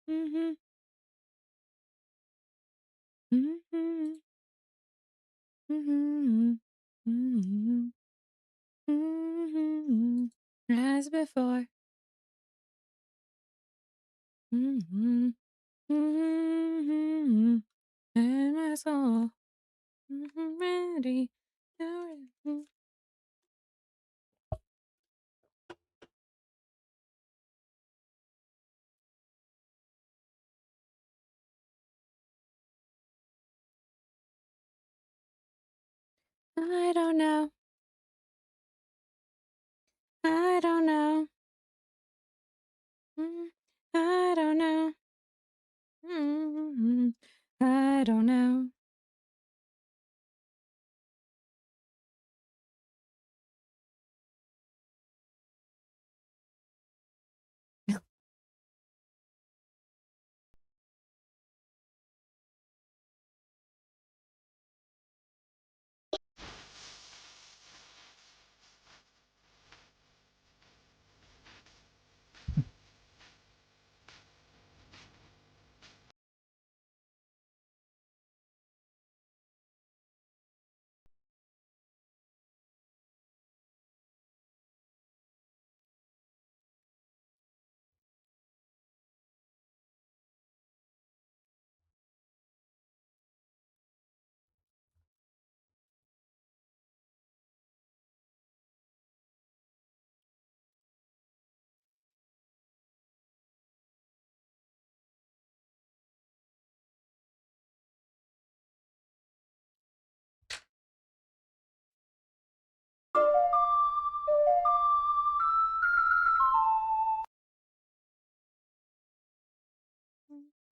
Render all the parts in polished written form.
Mhm. Mhm. Mhm. Mhm. Mhm. As before. Mhm. Mhm. And my soul. Mhm. Ready. Mhm. I don't know. I don't know. Mm, I don't know. I don't know.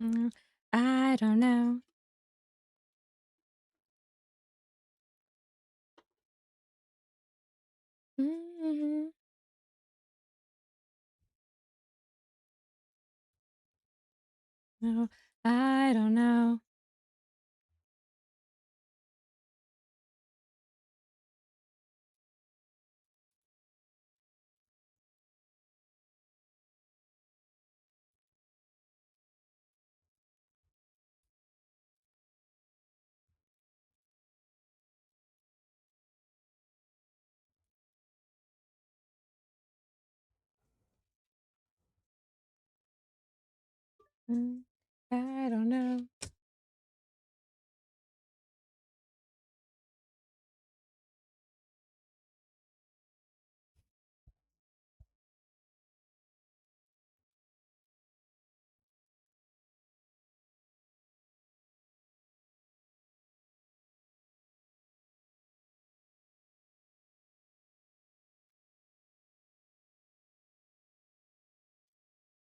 Mm, I don't know. Mhm. No, I don't know. Mm, I don't know.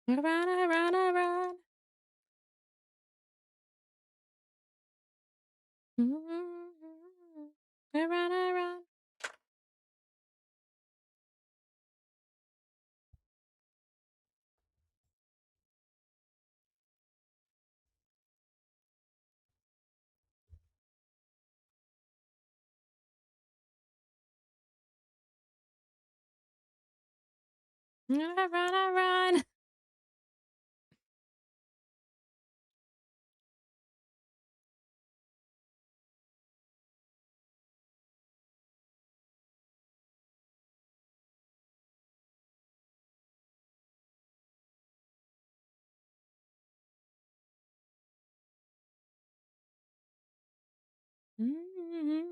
I run, I run, I run. Mhm. I run, I run. I run, I run. Mhm.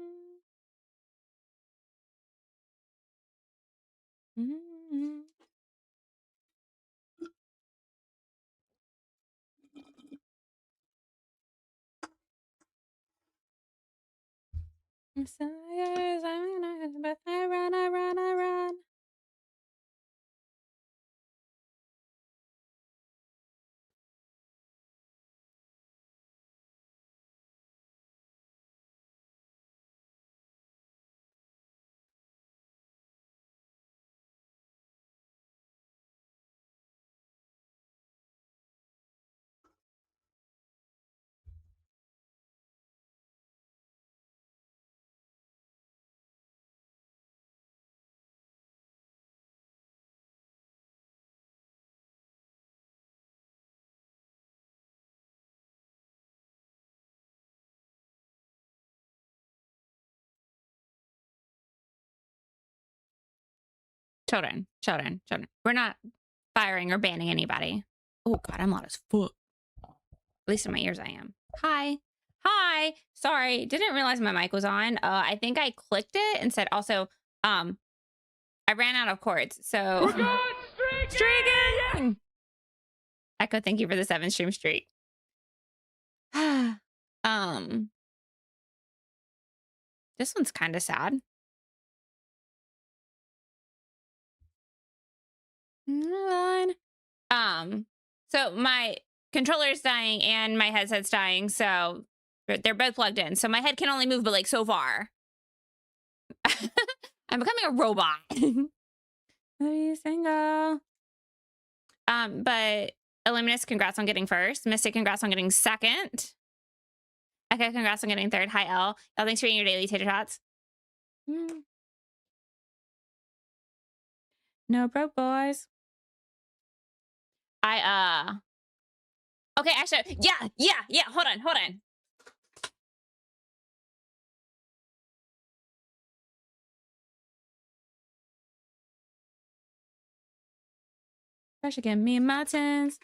Mhm. I'm sorry, but I run, I run, I run. Children. We're not firing or banning anybody. Oh God, I'm loud as fuck. At least in my ears I am. Hi. Sorry, didn't realize my mic was on. I think I clicked it and said also, I ran out of cords, so. We're going streaking! Echo, thank you for the 7 stream streak. This one's kind of sad. So my controller's dying and my headset's dying, so they're both plugged in. So my head can only move, but like so far. I'm becoming a robot. Every single. But Illuminous, congrats on getting first. Mystic, congrats on getting second. Okay, congrats on getting third. Hi, L. L, thanks for eating your daily tater tots. No broke boys. Okay, actually, yeah. Hold on. Fresh again, me and Martins.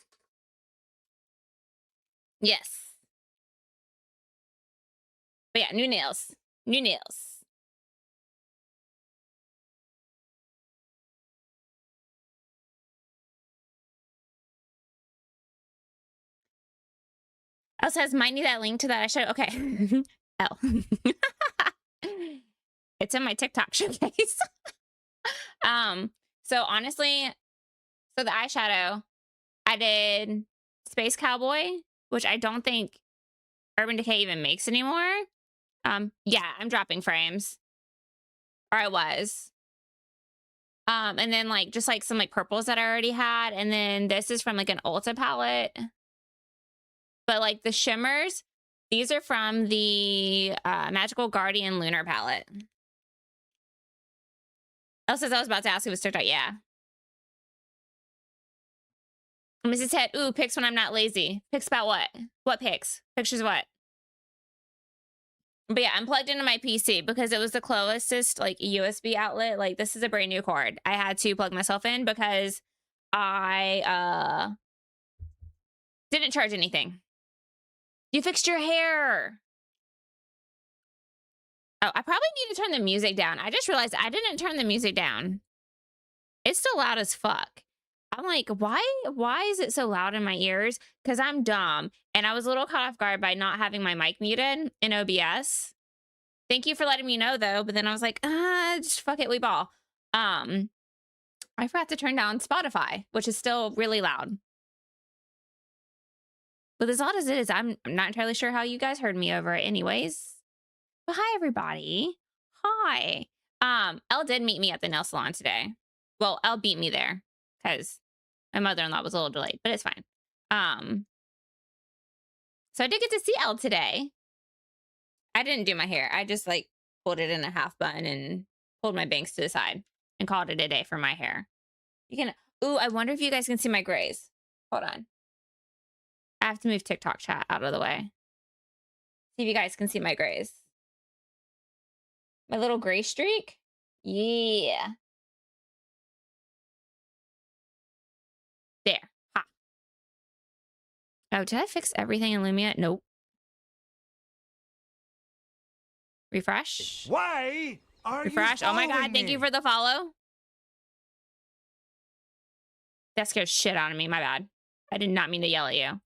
Yes. But yeah, new nails. Elle says, might need that link to that I showed. Okay. L. It's in my TikTok showcase. So honestly, so the eyeshadow, I did Space Cowboy, which I don't think Urban Decay even makes anymore. Yeah, I'm dropping frames. Or I was. And then like just like some like purples that I already had. And then this is from like an Ulta palette. But like the shimmers, these are from the Magical Guardian Lunar palette. Elle says, I was about to ask if it was TikTok. Yeah. Mrs. Head, ooh, pics when I'm not lazy. Pics about what? What pics? Pictures of what? But yeah, I'm plugged into my PC because it was the closest like USB outlet. Like this is a brand new cord. I had to plug myself in because I didn't charge anything. You fixed your hair. Oh, I probably need to turn the music down. I just realized I didn't turn the music down. It's still loud as fuck. I'm like, why is it so loud in my ears? Because I'm dumb. And I was a little caught off guard by not having my mic muted in OBS. Thank you for letting me know though. But then I was like, just fuck it, we ball. I forgot to turn down Spotify, which is still really loud. But as loud as it is, I'm not entirely sure how you guys heard me over it anyways. But hi, everybody. Hi. Elle did meet me at the nail salon today. Well, Elle beat me there because my mother-in-law was a little delayed, but it's fine. So I did get to see Elle today. I didn't do my hair. I just like pulled it in a half bun and pulled my bangs to the side and called it a day for my hair. You can, ooh, I wonder if you guys can see my grays. Hold on. I have to move TikTok chat out of the way. See if you guys can see my grays. My little gray streak? Yeah. There. Ha. Oh, did I fix everything in Lumia? Nope. Refresh. Why are Refresh. you Oh my God. following Thank me? you for the follow. That scared shit out of me. My bad. I did not mean to yell at you.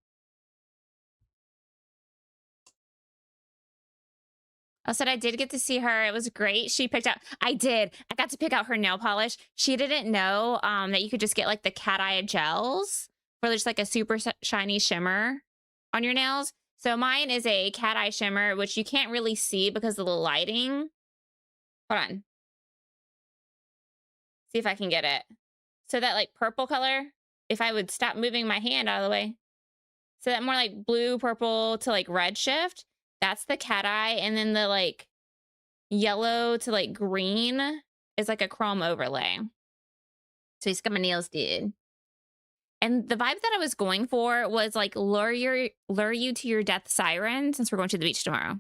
I said I did get to see her. It was great. She picked out, I got to pick out her nail polish. She didn't know that you could just get like the cat eye gels for just like a super shiny shimmer on your nails. So mine is a cat eye shimmer, which you can't really see because of the lighting. Hold on. See if I can get it. So that like purple color, if I would stop moving my hand out of the way. So that more like blue, purple to like red shift. That's the cat eye. And then the like yellow to like green is like a chrome overlay. So he's got my nails did. And the vibe that I was going for was like lure you to your death siren since we're going to the beach tomorrow.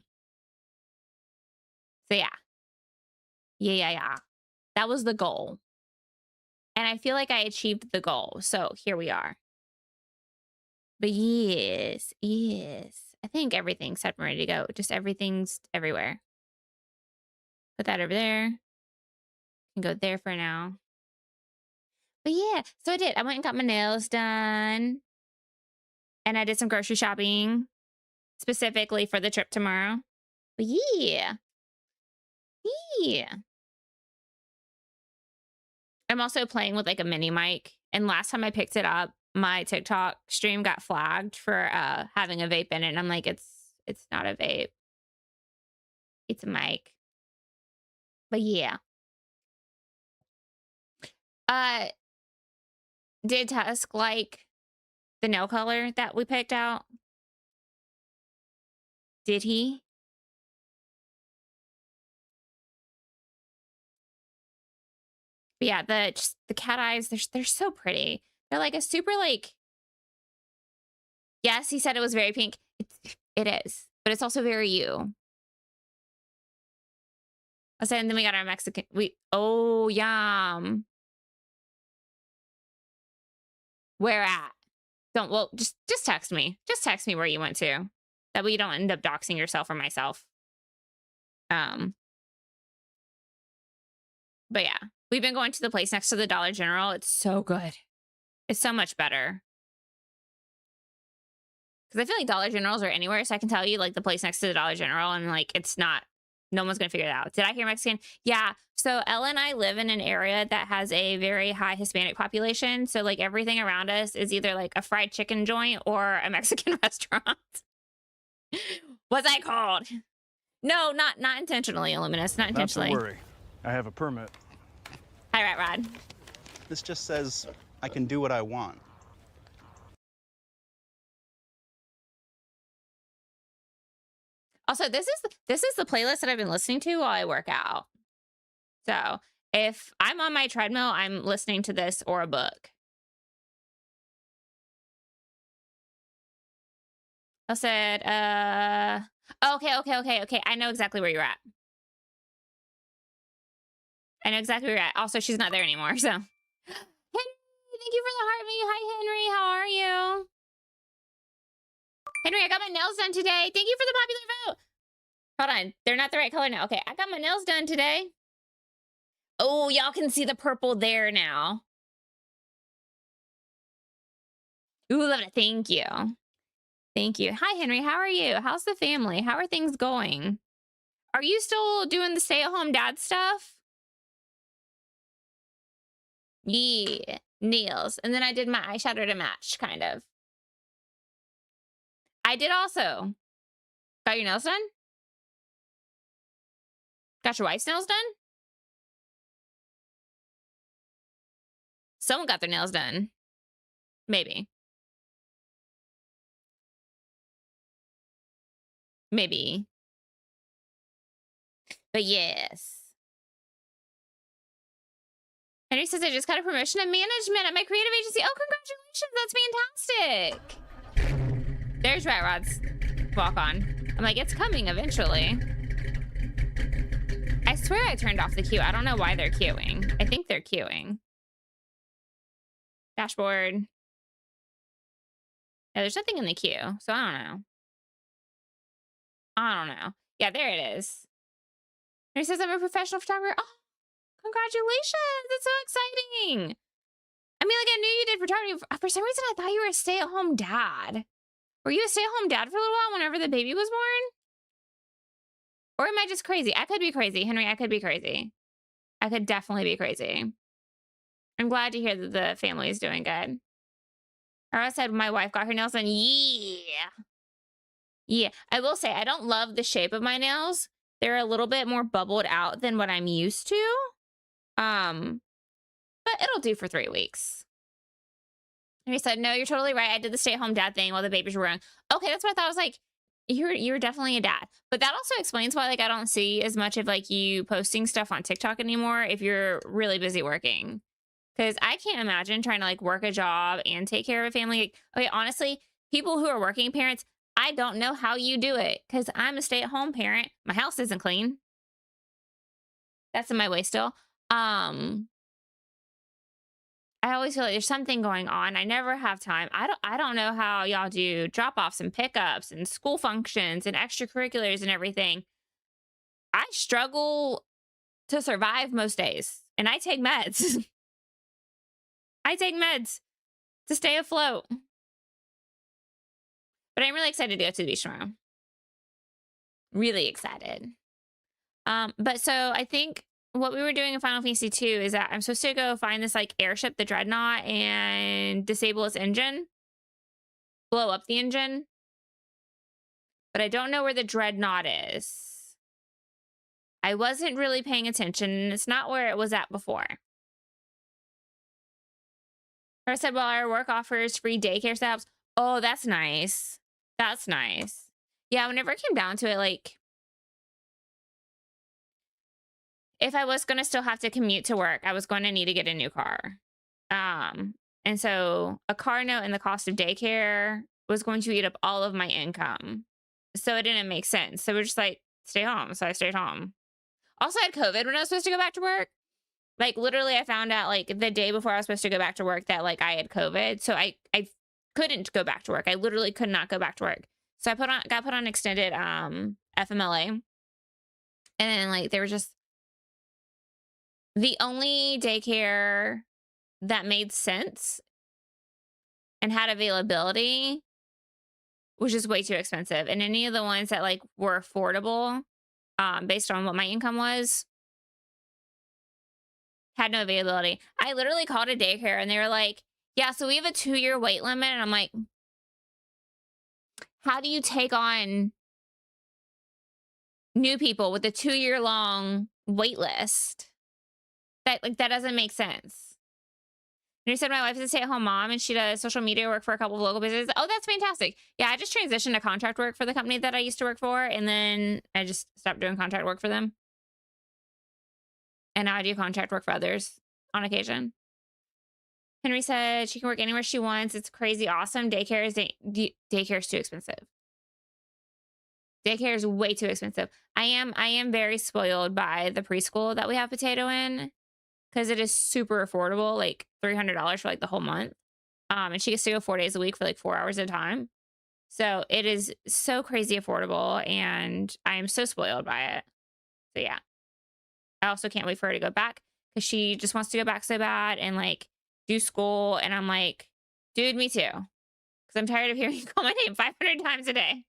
So yeah. Yeah. That was the goal. And I feel like I achieved the goal. So here we are. But yes, yes. I think everything's set and ready to go. Just everything's everywhere. Put that over there. Can go there for now. But yeah, so I did. I went and got my nails done. And I did some grocery shopping specifically for the trip tomorrow. But yeah. Yeah. I'm also playing with like a mini mic. And last time I picked it up, my TikTok stream got flagged for having a vape in it. And I'm like, it's not a vape. It's a mic. But yeah. Did Tusk like the nail color that we picked out? Did he? But yeah, the cat eyes, they're so pretty. They're like a super like, yes, he said it was very pink. It is, but it's also very you. I said, and then we got our Mexican, oh, yum. Where at? Well, just text me. Just text me where you went to. That way you don't end up doxing yourself or myself. But yeah, we've been going to the place next to the Dollar General. It's so good. It's so much better. Because I feel like Dollar Generals are anywhere, so I can tell you, like, the place next to the Dollar General, and, like, it's not, no one's going to figure it out. Did I hear Mexican? Yeah. So Ella and I live in an area that has a very high Hispanic population. So, like, everything around us is either, like, a fried chicken joint or a Mexican restaurant. Was I called? No, not intentionally, Illuminous. Not intentionally. Not to worry. I have a permit. Hi, Rat Rod. This just says I can do what I want. Also, this is the playlist that I've been listening to while I work out. So if I'm on my treadmill, I'm listening to this or a book. I said, okay. I know exactly where you're at. I know exactly where you're at. Also, she's not there anymore, so. Henry, thank you for the heart me. Hi, Henry. How are you? Henry, I got my nails done today. Thank you for the popular vote. Hold on. They're not the right color now. Okay, I got my nails done today. Oh, y'all can see the purple there now. Ooh, love it. Thank you. Thank you. Hi, Henry. How are you? How's the family? How are things going? Are you still doing the stay-at-home dad stuff? Yeah, nails. And then I did my eyeshadow to match, kind of. I did also. Got your nails done? Got your wife's nails done? Someone got their nails done. Maybe. Maybe. But yes. Henry says, I just got a promotion to management at my creative agency. Oh, congratulations. That's fantastic. There's Rat Rod's walk on. I'm like, it's coming eventually. I swear I turned off the queue. I don't know why they're queuing. I think they're queuing. Dashboard. Yeah, there's nothing in the queue, so I don't know. I don't know. Yeah, there it is. And he says, I'm a professional photographer. Oh, congratulations. It's so exciting. I mean, like, I knew you did photography. For some reason, I thought you were a stay-at-home dad. Were you a stay-at-home dad for a little while whenever the baby was born? Or am I just crazy? I could be crazy. Henry, I could be crazy. I could definitely be crazy. I'm glad to hear that the family is doing good. I said my wife got her nails done. Yeah. Yeah. I will say, I don't love the shape of my nails. They're a little bit more bubbled out than what I'm used to. But it'll do for 3 weeks. And he said, no, you're totally right. I did the stay-at-home dad thing while the babies were growing. Okay, that's what I thought. I was like, you're definitely a dad. But that also explains why, like, I don't see as much of, like, you posting stuff on TikTok anymore if you're really busy working. Because I can't imagine trying to, like, work a job and take care of a family. Like, okay, honestly, people who are working parents, I don't know how you do it. Because I'm a stay-at-home parent. My house isn't clean. That's in my way still. I always feel like there's something going on. I never have time. I don't know how y'all do drop-offs and pickups and school functions and extracurriculars and everything. I struggle to survive most days, and I take meds. I take meds to stay afloat. But I'm really excited to go to the beach tomorrow. Really excited. But so I think what we were doing in Final Fantasy 2 is that I'm supposed to go find this like airship, the Dreadnought, and disable its engine. Blow up the engine. But I don't know where the Dreadnought is. I wasn't really paying attention, and it's not where it was at before. I said, well, our work offers free daycare stops. Oh, that's nice. That's nice. Yeah, whenever it came down to it, like, if I was going to still have to commute to work, I was going to need to get a new car. And so a car note and the cost of daycare was going to eat up all of my income. So it didn't make sense. So we're just like, stay home. So I stayed home. Also, I had COVID when I was supposed to go back to work. Like, literally, I found out, like, the day before I was supposed to go back to work that, like, I had COVID. So I couldn't go back to work. I literally could not go back to work. So I got put on extended FMLA. And then, like, there was just the only daycare that made sense and had availability was just way too expensive. And any of the ones that, like, were affordable based on what my income was had no availability. I literally called a daycare and they were like, yeah, so we have a 2-year wait limit. And I'm like, how do you take on new people with a 2-year long wait list? That doesn't make sense. And he said, my wife is a stay-at-home mom and she does social media work for a couple of local businesses. Oh, that's fantastic. Yeah, I just transitioned to contract work for the company that I used to work for. And then I just stopped doing contract work for them. And now I do contract work for others on occasion. Henry said she can work anywhere she wants. It's crazy awesome. Daycare is too expensive. Daycare is way too expensive. I am very spoiled by the preschool that we have Potato in, because it is super affordable, like $300 for like the whole month. And she gets to go 4 days a week for like 4 hours at a time. So it is so crazy affordable, and I am so spoiled by it. So yeah. I also can't wait for her to go back, because she just wants to go back so bad and like do school. And I'm like, dude, me too. Because I'm tired of hearing you call my name 500 times a day.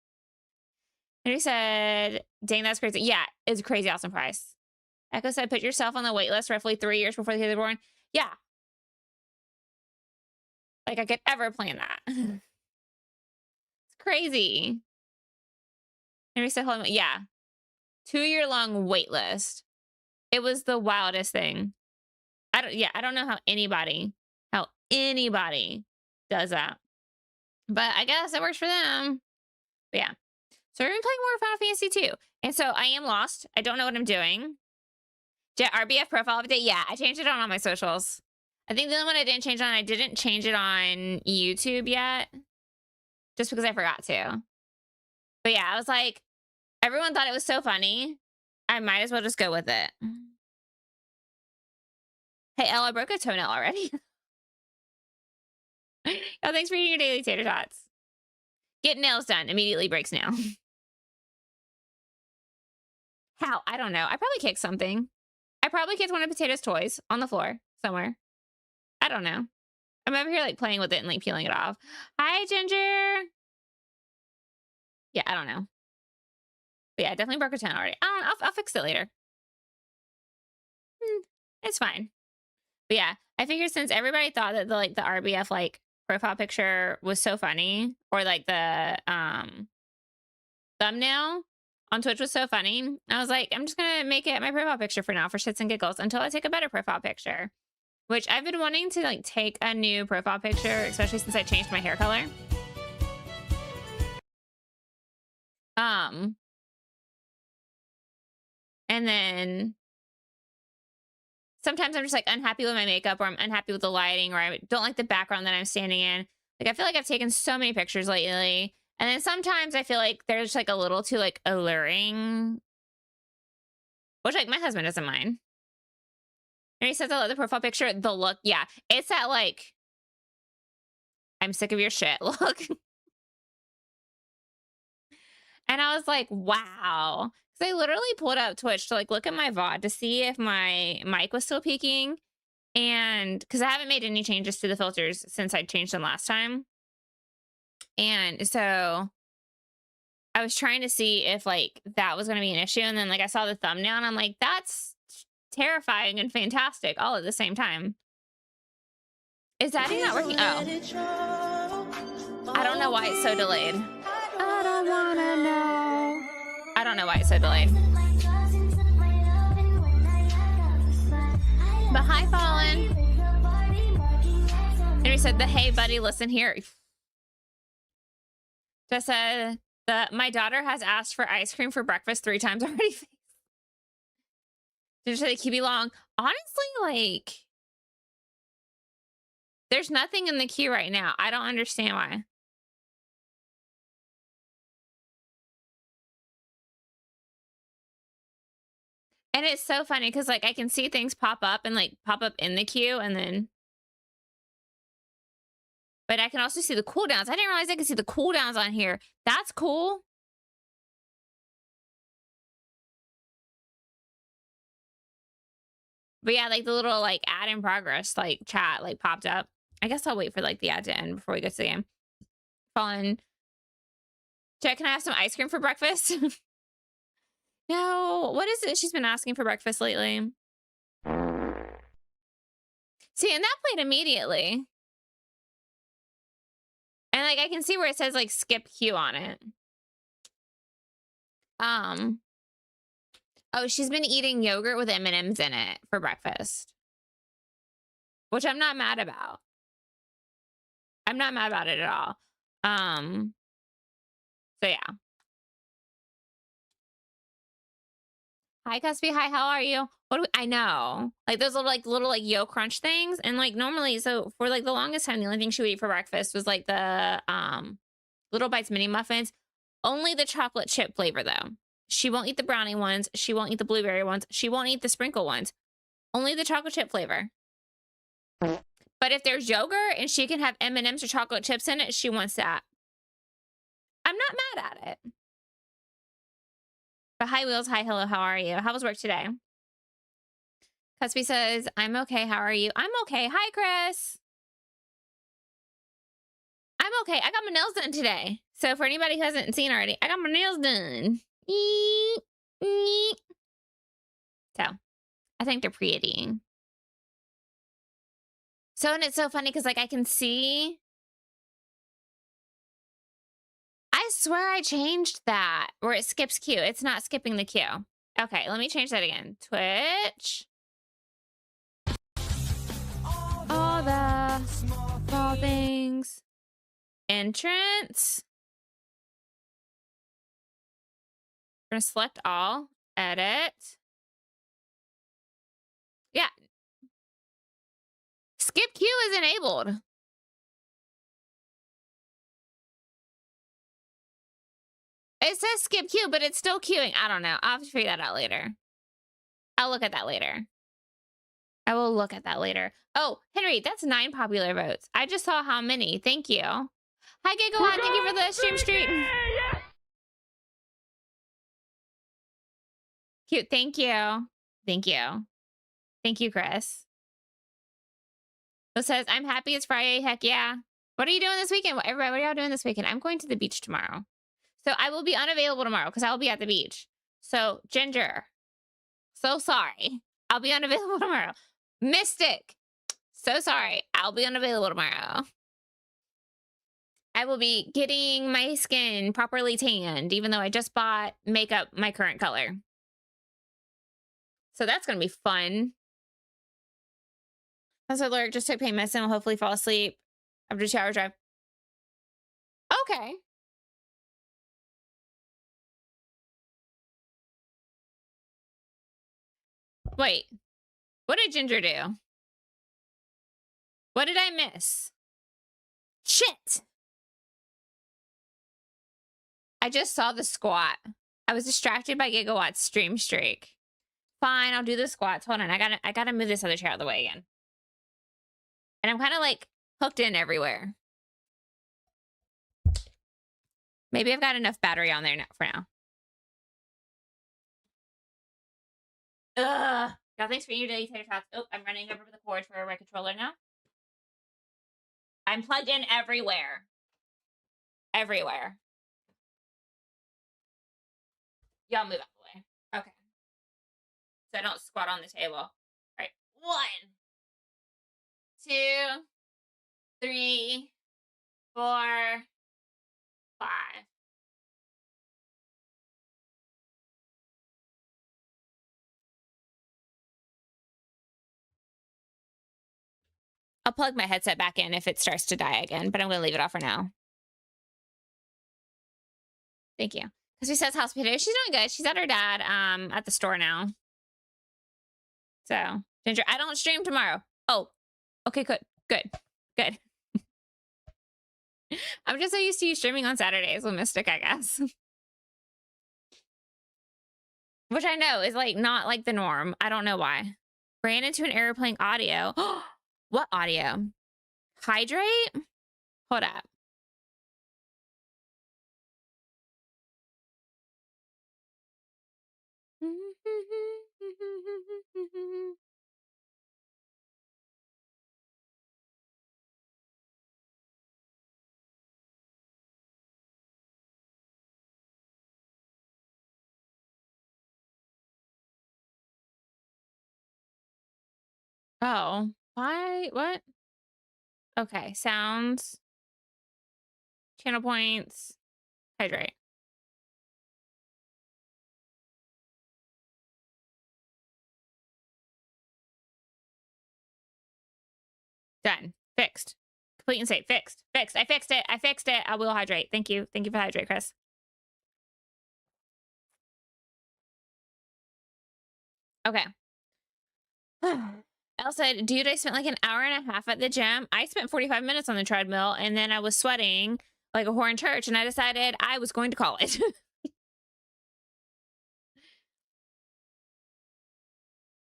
And he said, dang, that's crazy. Yeah, it's a crazy awesome price. Echo said, put yourself on the wait list roughly 3 years before the kids are born. Yeah. Like I could ever plan that. It's crazy. And he said, hold on. Yeah. 2-year long wait list. It was the wildest thing. I don't know how anybody does that. But I guess it works for them. But yeah. So we're going to be playing more Final Fantasy 2. And so I am lost. I don't know what I'm doing. RBF profile update. Yeah, I changed it on all my socials. I think the only one I didn't change on, I didn't change it on YouTube yet. Just because I forgot to. But yeah, I was like, everyone thought it was so funny. I might as well just go with it. Hey, Elle, I broke a toenail already. Oh, thanks for eating your daily tater tots. Get nails done. Immediately breaks nail. How? I don't know. I probably kicked something. I probably kicked one of Potato's toys on the floor somewhere. I don't know. I'm over here like playing with it and like peeling it off. Hi, Ginger. Yeah, I don't know. But yeah, I definitely broke a toenail already. I don't know. I'll fix it later. It's fine. But yeah, I figured since everybody thought that the RBF like profile picture was so funny, or like the thumbnail on Twitch was so funny, I was like, I'm just gonna make it my profile picture for now, for shits and giggles, until I take a better profile picture. Which I've been wanting to like take a new profile picture, especially since I changed my hair color. And then sometimes I'm just like unhappy with my makeup, or I'm unhappy with the lighting, or I don't like the background that I'm standing in. Like, I feel like I've taken so many pictures lately. And then sometimes I feel like they're just like a little too like alluring, which like my husband doesn't mind. And he says I love the profile picture. The look, yeah. It's that like, I'm sick of your shit look. And I was like, wow. Because I literally pulled up Twitch to like look at my VOD to see if my mic was still peaking. And because I haven't made any changes to the filters since I changed them last time. And so I was trying to see if like that was going to be an issue. And then like I saw the thumbnail and I'm like, that's terrifying and fantastic all at the same time. Is zaddy not working? Oh. I don't know why it's so delayed. I don't want to know. I don't know why it's so delayed. But hi, Fallen. Henry said, the hey, buddy, listen here. Just said, my daughter has asked for ice cream for breakfast 3 times already. Just said, keep me long. Honestly, like, there's nothing in the queue right now. I don't understand why. And it's so funny because like I can see things pop up and like pop up in the queue and then, but I can also see the cooldowns. I didn't realize I could see the cooldowns on here. That's cool. But yeah, like the little like ad in progress, like chat like popped up. I guess I'll wait for like the ad to end before we go to the game. Fun. Jack, can I have some ice cream for breakfast? No, what is it she's been asking for breakfast lately? See, and that played immediately. And like I can see where it says like skip queue on it. Oh, she's been eating yogurt with M&Ms in it for breakfast. Which I'm not mad about. I'm not mad about it at all. So yeah. Hi, Cuspy. Hi, how are you? What do we, I know. Like those little like Yo Crunch things. And like normally, so for like the longest time, the only thing she would eat for breakfast was like the Little Bites mini muffins. Only the chocolate chip flavor though. She won't eat the brownie ones. She won't eat the blueberry ones. She won't eat the sprinkle ones. Only the chocolate chip flavor. But if there's yogurt and she can have M&Ms or chocolate chips in it, she wants that. I'm not mad at it. But hi, Wheels. Hi, hello. How are you? How was work today? Cuspy says, I'm okay. How are you? I'm okay. Hi, Chris. I'm okay. I got my nails done today. So for anybody who hasn't seen already, I got my nails done. So I think they're pretty. So, and it's so funny because like I can see, I swear I changed that where it skips queue. It's not skipping the queue. Okay, let me change that again. Twitch. All the small things. Entrance. We're gonna select all. Edit. Yeah. Skip queue is enabled. It says skip queue, but it's still queuing. I don't know. I'll have to figure that out later. I'll look at that later. I will look at that later. Oh, Henry, that's 9 popular votes. I just saw how many. Thank you. Hi, Gigawatt. Thank you for the stream. Yeah. Cute. Thank you. Thank you. Thank you, Chris. It says, I'm happy it's Friday. Heck yeah. What are you doing this weekend? Everybody, what are y'all doing this weekend? I'm going to the beach tomorrow. So I will be unavailable tomorrow because I will be at the beach. So Ginger, so sorry. I'll be unavailable tomorrow. Mystic, so sorry. I'll be unavailable tomorrow. I will be getting my skin properly tanned, even though I just bought makeup my current color. So that's going to be fun. That's what Lyric just took pain medicine. Will hopefully fall asleep after a 2-hour drive. Okay. Wait, what did Ginger do? What did I miss? Shit. I just saw the squat. I was distracted by Gigawatt's stream streak. Fine, I'll do the squats. Hold on, I gotta move this other chair out of the way again. And I'm kind of like hooked in everywhere. Maybe I've got enough battery on there now for now. Ugh. Y'all, thanks for your daily tater tots. Oh, I'm running over the cord for my controller now. I'm plugged in everywhere. Everywhere. Y'all move out the way. Okay. So I don't squat on the table. All right. 1, 2, 3, 4, 5. I'll plug my headset back in if it starts to die again, but I'm going to leave it off for now. Thank you. Because she says hospital. She's doing good. She's at her dad at the store now. So, Ginger, I don't stream tomorrow. Oh, okay, good. I'm just so used to you streaming on Saturdays with Mystic, I guess. Which I know is like not like the norm. I don't know why. Ran into an error playing audio. What audio? Hydrate? Hold up. Oh, why? What? Okay, sounds, channel points, hydrate. Done. Fixed. Complete and safe. Fixed. Fixed. I fixed it. I fixed it. I will hydrate. Thank you. Thank you for hydrate, Chris. Okay. Elle said, dude, I spent like an hour and a half at the gym. I spent 45 minutes on the treadmill, and then I was sweating like a whore in church, and I decided I was going to call it.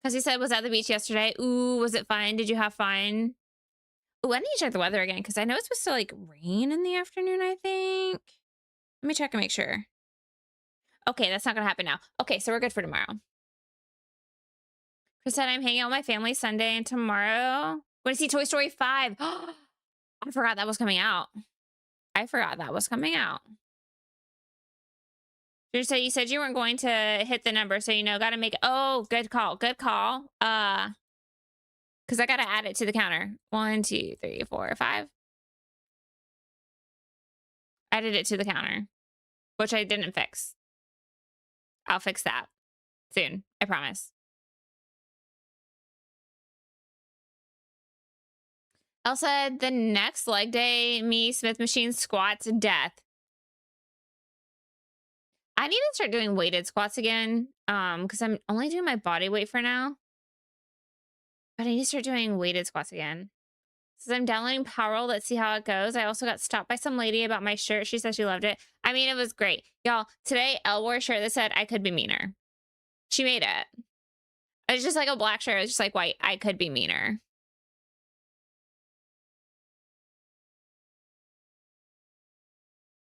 Because he said, was at the beach yesterday. Ooh, was it fun? Did you have fun? Ooh, I need to check the weather again, because I know it's supposed to like rain in the afternoon, I think. Let me check and make sure. Okay, that's not going to happen now. Okay, so we're good for tomorrow. Chris said, I'm hanging out with my family Sunday and tomorrow. Want to see Toy Story 5? I forgot that was coming out. I forgot that was coming out. You said you weren't going to hit the number, so you know, gotta make it. Oh, good call. Good call. Because I gotta add it to the counter. 1, 2, 3, 4, 5. Added it to the counter, which I didn't fix. I'll fix that soon. I promise. Elle said, the next leg day, me, Smith Machine, squats, death. I need to start doing weighted squats again, because I'm only doing my body weight for now. But I need to start doing weighted squats again. Says, I'm downloading Powerroll. Let's see how it goes. I also got stopped by some lady about my shirt. She said she loved it. I mean, it was great. Y'all, today, Elle wore a shirt that said, I could be meaner. She made it. It was just like a black shirt. It was just like white. I could be meaner.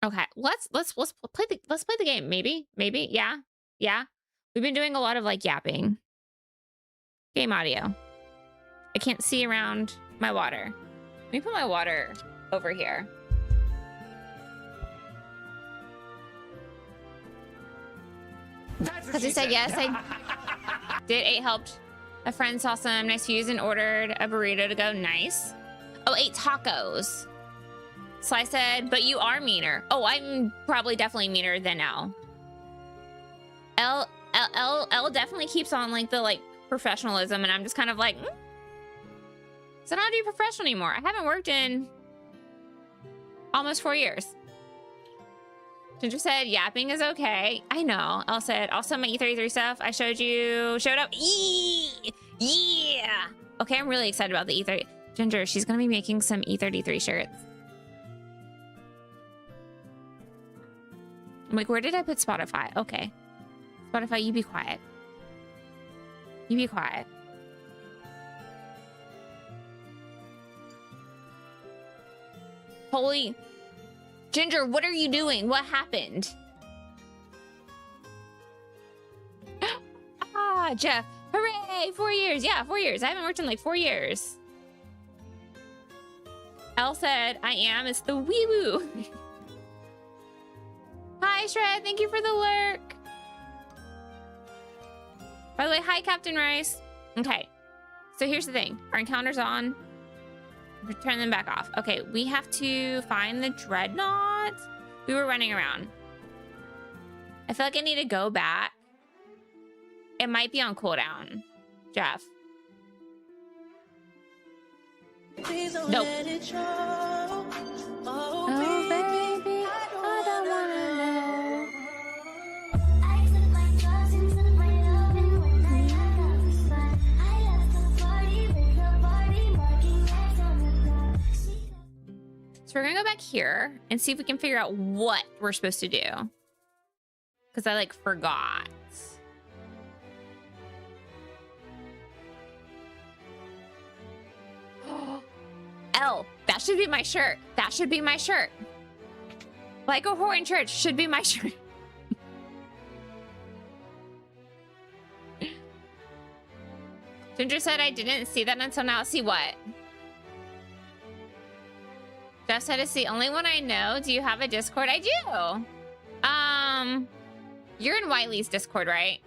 Okay, let's play the game. Maybe, yeah. We've been doing a lot of like yapping. Game audio. I can't see around my water. Let me put my water over here. Because he said yes, I did. 8 helped. A friend saw some nice views and ordered a burrito to go. Nice. Oh, 8 tacos. Sly said, but you are meaner. Oh, I'm probably definitely meaner than Elle. Elle definitely keeps on like the professionalism, and I'm just kind of like, so I don't do professional anymore. I haven't worked in almost 4 years. Ginger said, yapping is okay. I know. Elle said, also my E33 stuff I showed up. Yeah. Okay, I'm really excited about the E30. Ginger, she's gonna be making some E33 shirts. I'm like, where did I put Spotify? Okay. Spotify, you be quiet. You be quiet. Holy Ginger, what are you doing? What happened? Ah, Jeff. Hooray! 4 years. Yeah, 4 years. I haven't worked in like 4 years. Elle said, I am. It's the wee woo. Hi, Shred. Thank you for the lurk. By the way, hi, Captain Rice. Okay. So here's the thing. Our encounter's on. Turn them back off. Okay, we have to find the Dreadnought. We were running around. I feel like I need to go back. It might be on cooldown, Jeff. Nope. Oh, baby, I don't wanna know. So we're gonna go back here and see if we can figure out what we're supposed to do. Because I like forgot. L, that should be my shirt. That should be my shirt. Like a whore in church should be my shirt. Ginger said I didn't see that until now. See what? Jeff said it's the only one I know. Do you have a Discord? I do. You're in Wiley's Discord, right?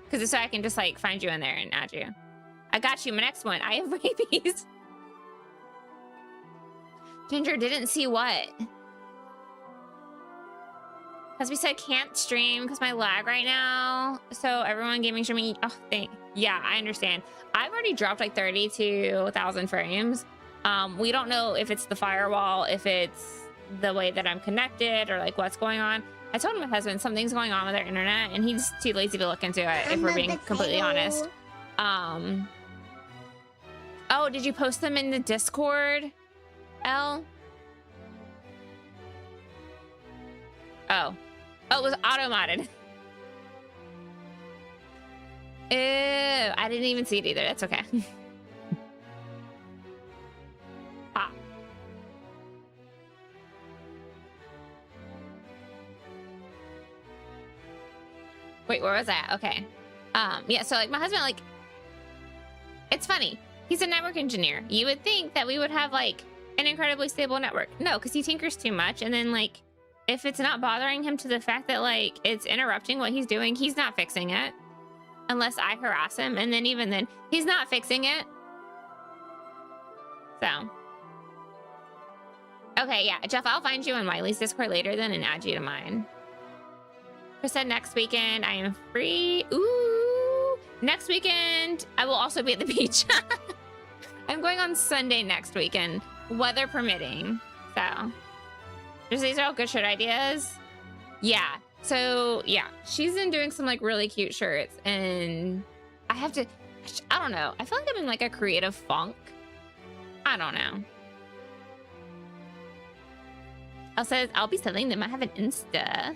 Because it's so I can just like find you in there and add you. I got you. My next one. I have rabies. Ginger didn't see what? As we said, can't stream because my lag right now. So everyone gaming streaming. Oh, yeah, I understand. I've already dropped like 32,000 frames. We don't know if it's the firewall, if it's the way that I'm connected, or like what's going on. I told my husband something's going on with our internet, and he's too lazy to look into it, if we're being completely honest. Oh, did you post them in the Discord, Elle? Oh, it was auto-modded. Ew, I didn't even see it either. That's okay. Ah. Wait, where was that? Okay. Yeah, so like my husband, like, it's funny. He's a network engineer. You would think that we would have like an incredibly stable network. No, because he tinkers too much. And then like, if it's not bothering him to the fact that like it's interrupting what he's doing, he's not fixing it. Unless I harass him. And then even then, he's not fixing it. So. Okay, yeah. Jeff, I'll find you in Wiley's Discord later then and add you to mine. Chris said next weekend I am free. Ooh. Next weekend, I will also be at the beach. I'm going on Sunday next weekend, weather permitting. So. Just these are all good shirt ideas. Yeah. So yeah, she's been doing some like really cute shirts, and I have to, I don't know. I feel like I'm in like a creative funk. I don't know. Elle says, I'll be selling them. I have an Insta.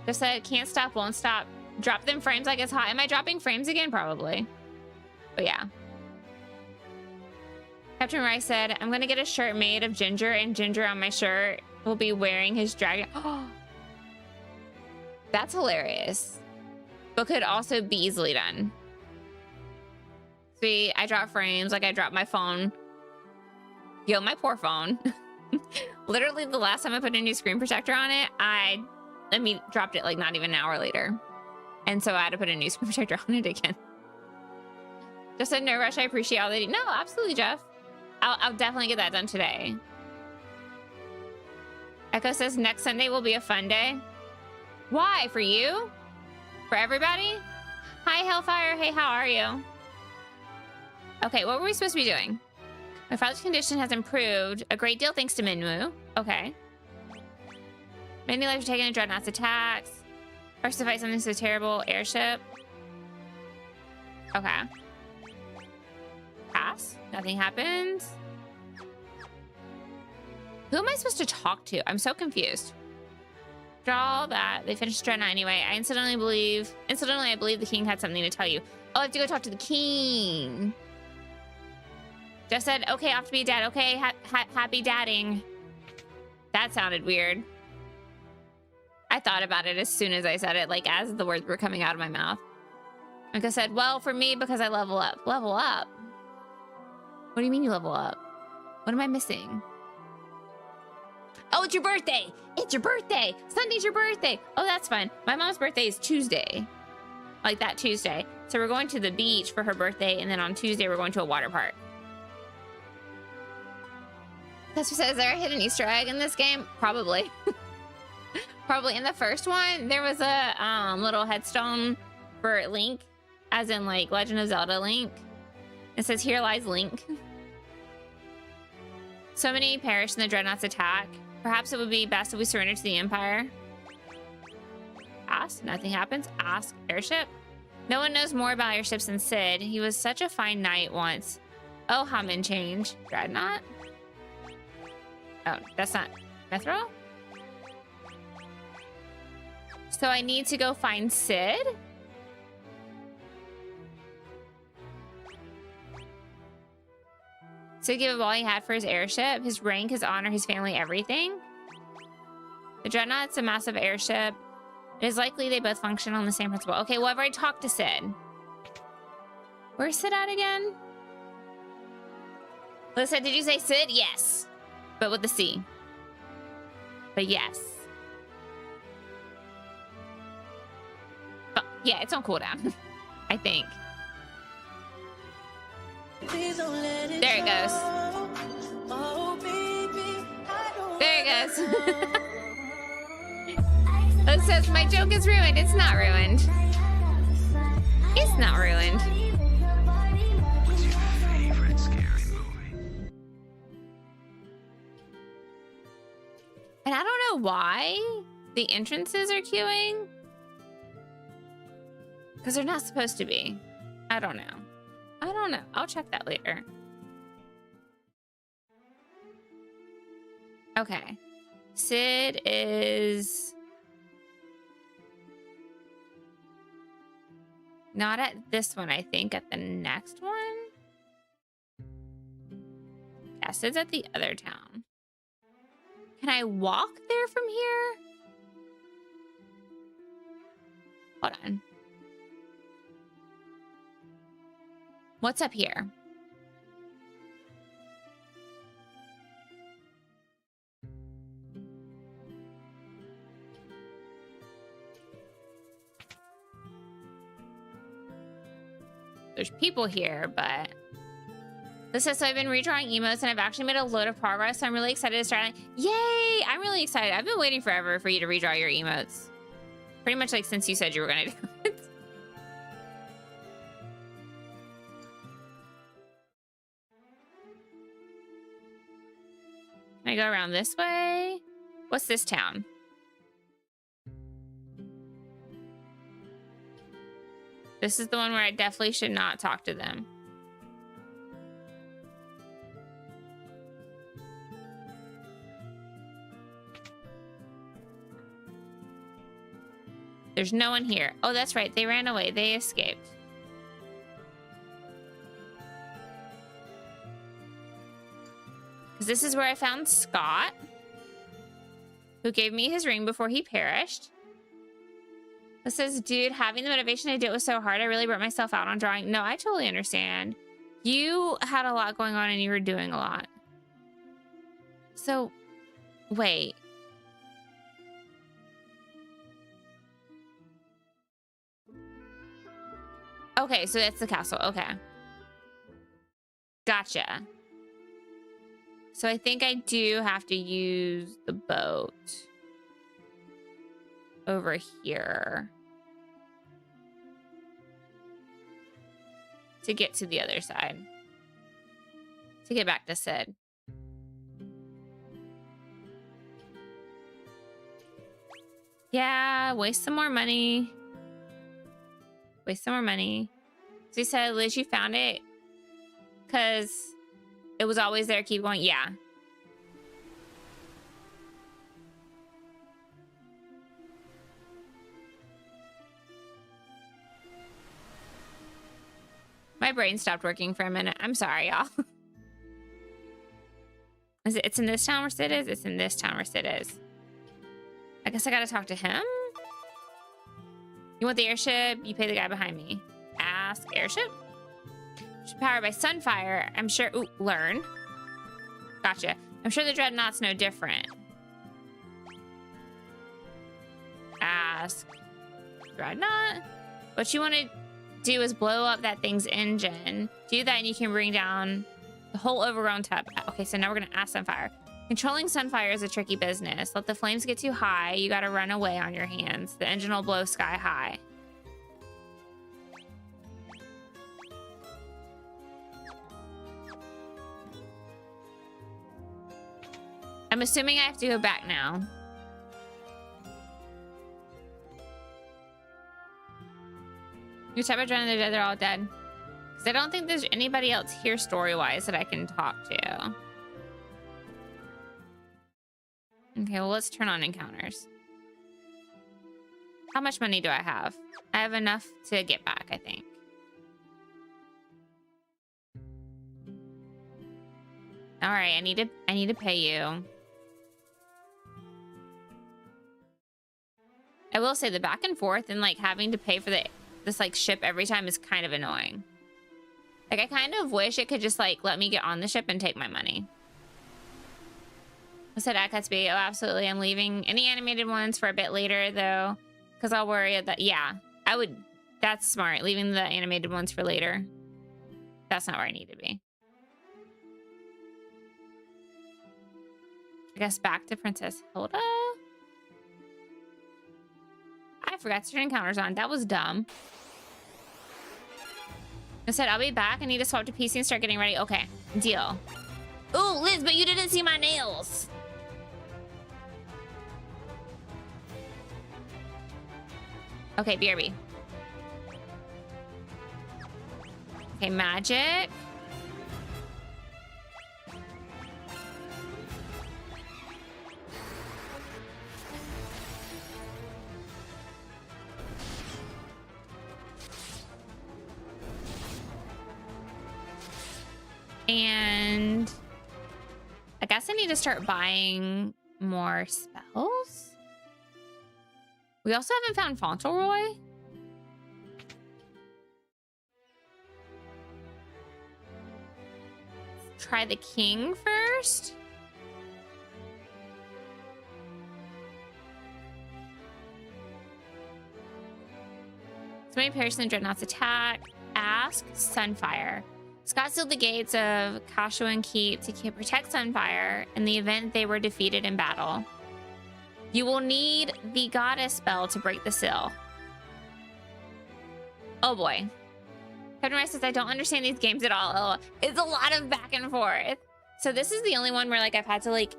Just said, can't stop, won't stop. Drop them frames like it's hot. Am I dropping frames again? Probably. But yeah. Captain Rice said, I'm going to get a shirt made of Ginger, and Ginger on my shirt will be wearing his dragon. Oh, that's hilarious. But could also be easily done. See, I drop frames like I dropped my phone. Yo, my poor phone. Literally the last time I put a new screen protector on it, I dropped it like not even an hour later. And so I had to put a new screen protector on it again. Just said no rush. I appreciate all that. No, absolutely, Jeff. I'll definitely get that done today. Echo says next Sunday will be a fun day. Why? For you? For everybody? Hi, Hellfire. Hey, how are you? Okay, what were we supposed to be doing? My father's condition has improved a great deal thanks to Minwoo. Okay. Many lives are taken in Dreadnought's attacks. First to fight something so terrible. Airship. Okay. Pass. Nothing happens. Who am I supposed to talk to? I'm so confused. Draw that. They finished Dreadnought anyway. I believe the king had something to tell you. Oh, I have to go talk to the king. Just said, okay, off to be a dad. Okay, happy dadding. That sounded weird. I thought about it as soon as I said it, like as the words were coming out of my mouth. Like I said, well, for me, because I level up. Level up? What do you mean you level up? What am I missing? Oh, it's your birthday. It's your birthday. Sunday's your birthday. Oh, that's fun. My mom's birthday is Tuesday. Like that Tuesday. So we're going to the beach for her birthday. And then on Tuesday, we're going to a water park. That's what says, is there a hidden Easter egg in this game? Probably. Probably. In the first one, there was a little headstone for Link. As in like Legend of Zelda Link. It says, here lies Link. So many perished in the Dreadnought's attack. Perhaps it would be best if we surrender to the Empire. Ask, nothing happens. Ask, airship. No one knows more about airships than Sid. He was such a fine knight once. Oh, hum and change. Dreadnought? Oh, that's not Mithril? So I need to go find Sid? So give up all he had for his airship, his rank, his honor, his family, everything. The Dreadnought's a massive airship. It is likely they both function on the same principle. Okay, well, I've already talked to Sid. Where's Sid at again? Listen, did you say Sid? Yes. But with the C. But yes. But yeah, it's on cooldown. I think. There it goes. There it goes. It says my joke is ruined. It's not ruined. It's not ruined. What's your favorite scary movie? And I don't know why the entrances are queuing. Because they're not supposed to be. I don't know. I don't know. I'll check that later. Okay. Sid is not at this one, I think. At the next one? Yeah, Sid's at the other town. Can I walk there from here? Hold on. What's up here? There's people here, but this says, so I've been redrawing emotes and I've actually made a load of progress. So I'm really excited to start. Yay! I'm really excited. I've been waiting forever for you to redraw your emotes. Pretty much like since you said you were gonna do it. Can I go around this way? What's this town? This is the one where I definitely should not talk to them. There's no one here. Oh, that's right. They ran away. They escaped. Because this is where I found Scott, who gave me his ring before he perished. This says, dude, having the motivation to do it was so hard. I really burnt myself out on drawing. No, I totally understand. You had a lot going on and you were doing a lot. So, wait. Okay, so that's the castle. Okay. Gotcha. So I think I do have to use the boat over here to get to the other side. To get back to Sid. Yeah, waste some more money. Waste some more money. So he said, Liz, you found it? Because it was always there. Keep going. Yeah. My brain stopped working for a minute. I'm sorry, y'all. It's in this town where Sid is? It's in this town where Sid is. I guess I gotta talk to him? You want the airship? You pay the guy behind me. Ask airship? Powered by Sunfire. I'm sure... Ooh, learn. Gotcha. I'm sure the Dreadnought's no different. Ask Dreadnought. What you want to do is blow up that thing's engine. Do that and you can bring down the whole overgrown tub. Okay, so now we're going to ask Sunfire. Controlling Sunfire is a tricky business. Let the flames get too high. You got to run away on your hands. The engine will blow sky high. I'm assuming I have to go back now. You type of Dreadnought, they're dead, they're all dead. Because I don't think there's anybody else here story-wise that I can talk to. Okay, well, let's turn on encounters. How much money do I have? I have enough to get back, I think. All right, I need to pay you. I will say the back and forth and like having to pay for this like ship every time is kind of annoying. Like I kind of wish it could just like let me get on the ship and take my money. I said Akatsby. Oh, absolutely. I'm leaving any animated ones for a bit later though, because I'll worry that. Yeah, I would. That's smart. Leaving the animated ones for later. That's not where I need to be. I guess back to Princess Hilda. I forgot to turn encounters on. That was dumb. I said, I'll be back. I need to swap to PC and start getting ready. Okay, deal. Ooh, Liz, but you didn't see my nails. Okay, BRB. Okay, magic. And I guess I need to start buying more spells. We also haven't found Fauntleroy. Let's try the king first. Somebody perished in Dreadnought's attack. Ask Sunfire. Scott sealed the gates of Kashuan Keep to protect Sunfire in the event they were defeated in battle. You will need the goddess spell to break the seal. Oh boy. Kevin Rice says, I don't understand these games at all. Oh, it's a lot of back and forth. So this is the only one where like I've had to like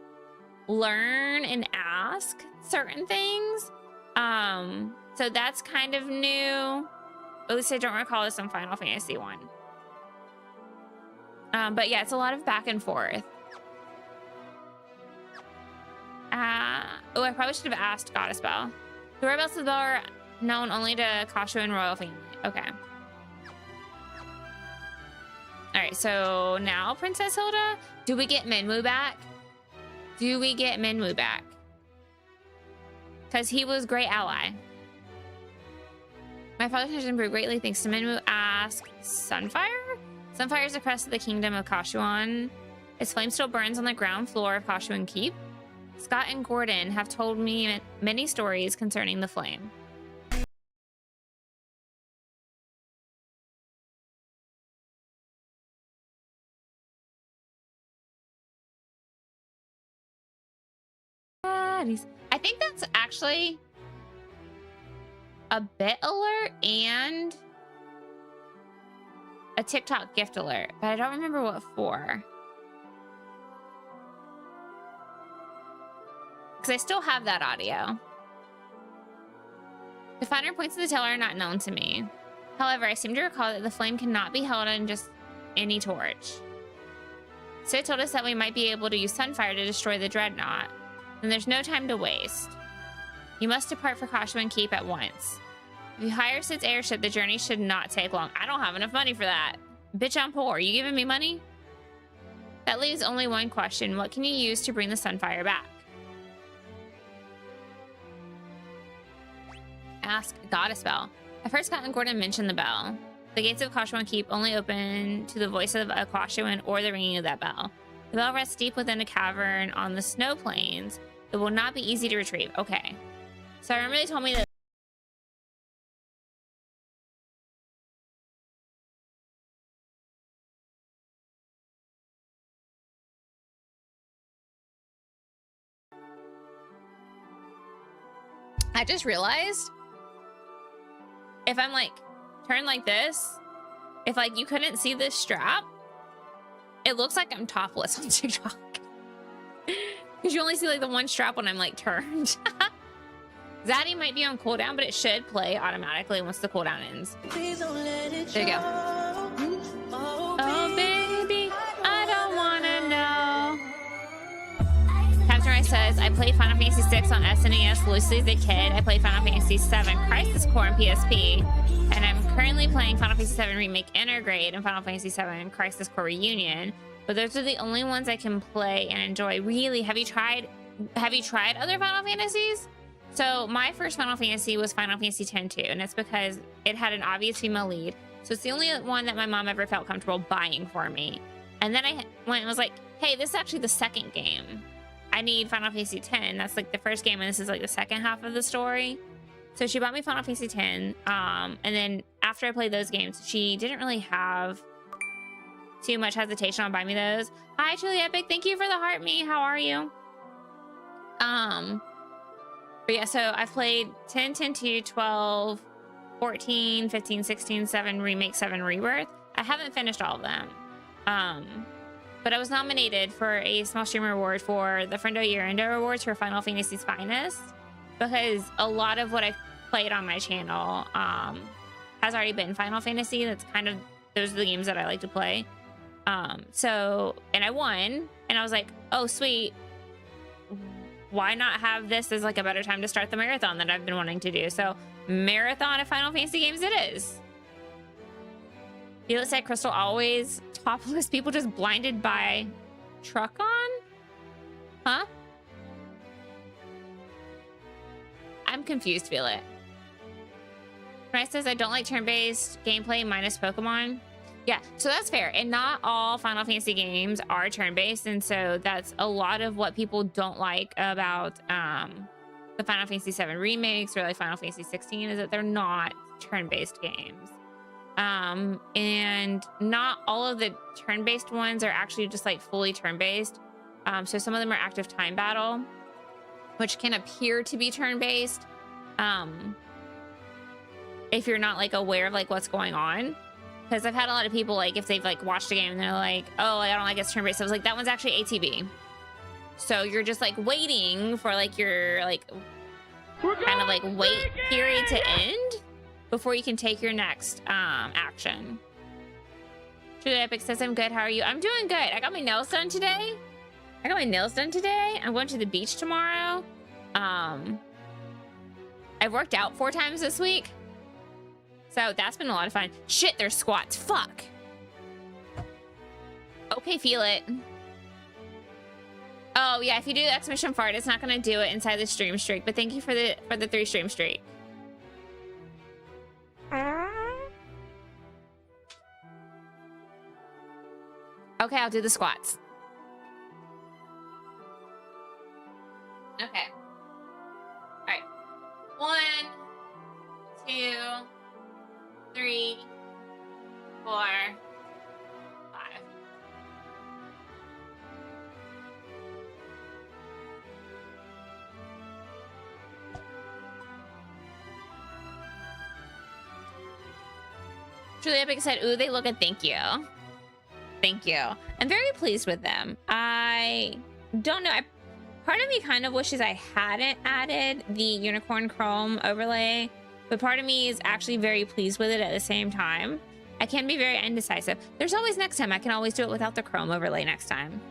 learn and ask certain things. So that's kind of new. At least I don't recall this on Final Fantasy 1. But yeah, it's a lot of back and forth. Oh, I probably should have asked Goddess Bell. The rebels of the Bell are known only to Kashuan royal family. Okay. All right, so now Princess Hilda. Do we get Minwu back? Do we get Minwu back? Because he was great ally. My father has improved greatly thanks to Minwu. Ask Sunfire? Sunfire is the crest of the kingdom of Kashuan. Its flame still burns on the ground floor of Kashuan Keep. Scott and Gordon have told me many stories concerning the flame. I think that's actually a bit alert and a TikTok gift alert, but I don't remember what for. Because I still have that audio. The finer points of the tale are not known to me. However, I seem to recall that the flame cannot be held on just any torch. Sid told us that we might be able to use Sunfire to destroy the Dreadnought. Then there's no time to waste. You must depart for Kashuan Keep at once. If you hire Sid's airship, the journey should not take long. I don't have enough money for that. Bitch, I'm poor. You giving me money? That leaves only one question. What can you use to bring the Sunfire back? Ask Goddess Bell. I first gotten Gordon mentioned the bell. The gates of Koshuan keep only open to the voice of a Koshuan or the ringing of that bell. The bell rests deep within a cavern on the snow plains. It will not be easy to retrieve. Okay. So I remember they told me that. I just realized if I'm like turned like this, if like you couldn't see this strap, it looks like I'm topless on TikTok. Because you only see like the one strap when I'm like turned. Zaddy might be on cooldown, but it should play automatically once the cooldown ends. There you go. Oh baby, I don't wanna know. Captain Rice says, I played Final Fantasy VI on SNES loosely as a kid. I played Final Fantasy VII Crisis Core on PSP. And I'm currently playing Final Fantasy VII Remake Intergrade and Final Fantasy VII Crisis Core Reunion. But those are the only ones I can play and enjoy. Really, have you tried other Final Fantasies? So my first Final Fantasy was Final Fantasy X-2, and it's because it had an obvious female lead. So it's the only one that my mom ever felt comfortable buying for me. And then I went and was like, hey, this is actually the second game. I need Final Fantasy X. That's like the first game, and this is like the second half of the story. So she bought me Final Fantasy X, and then after I played those games, she didn't really have too much hesitation on buying me those. Hi, Truly Epic. Thank you for the heart me. How are you? But yeah, so I've played 10, 10, 2, 12, 14, 15, 16, 7, Remake, 7, Rebirth. I haven't finished all of them. But I was nominated for a Small Streamer Award for the Friendo Year Endo Awards for Final Fantasy's Finest, because a lot of what I've played on my channel has already been Final Fantasy. That's kind of, those are the games that I like to play. So, and I won, and I was like, oh, sweet. Why not have this as like a better time to start the marathon that I've been wanting to do? So marathon of Final Fantasy games it is. Felix said Crystal always topless. People just blinded by truck on? Huh? I'm confused, Felix. Rice says I don't like turn-based gameplay minus Pokemon. Yeah, so that's fair. And not all Final Fantasy games are turn-based, and so that's a lot of what people don't like about the Final Fantasy VII remakes or like Final Fantasy 16 is that they're not turn-based games. And not all of the turn-based ones are actually just like fully turn-based. So some of them are active time battle, which can appear to be turn-based if you're not like aware of like what's going on. Because I've had a lot of people, like, if they've, like, watched a game and they're like, oh, I don't like it's turn-based. I was like, that one's actually ATB. So you're just, like, waiting for, like, your, like, kind of, like, wait period to end before you can take your next action. Truly Epic says, I'm good. How are you? I'm doing good. I got my nails done today. I'm going to the beach tomorrow. I've worked out 4 times this week. So that's been a lot of fun. Shit, there's squats. Fuck. Okay, feel it. Oh yeah, if you do the exclamation fart, it's not gonna do it inside the stream streak. But thank you for the 3 stream streak. Okay, I'll do the squats. Okay. All right. 1, 2, 3, 4, 5. Truly Epic said, ooh, they look good. Thank you. Thank you. I'm very pleased with them. I don't know. Part of me kind of wishes I hadn't added the unicorn chrome overlay, but part of me is actually very pleased with it at the same time. I can be very indecisive. There's always next time. I can always do it without the chrome overlay next time.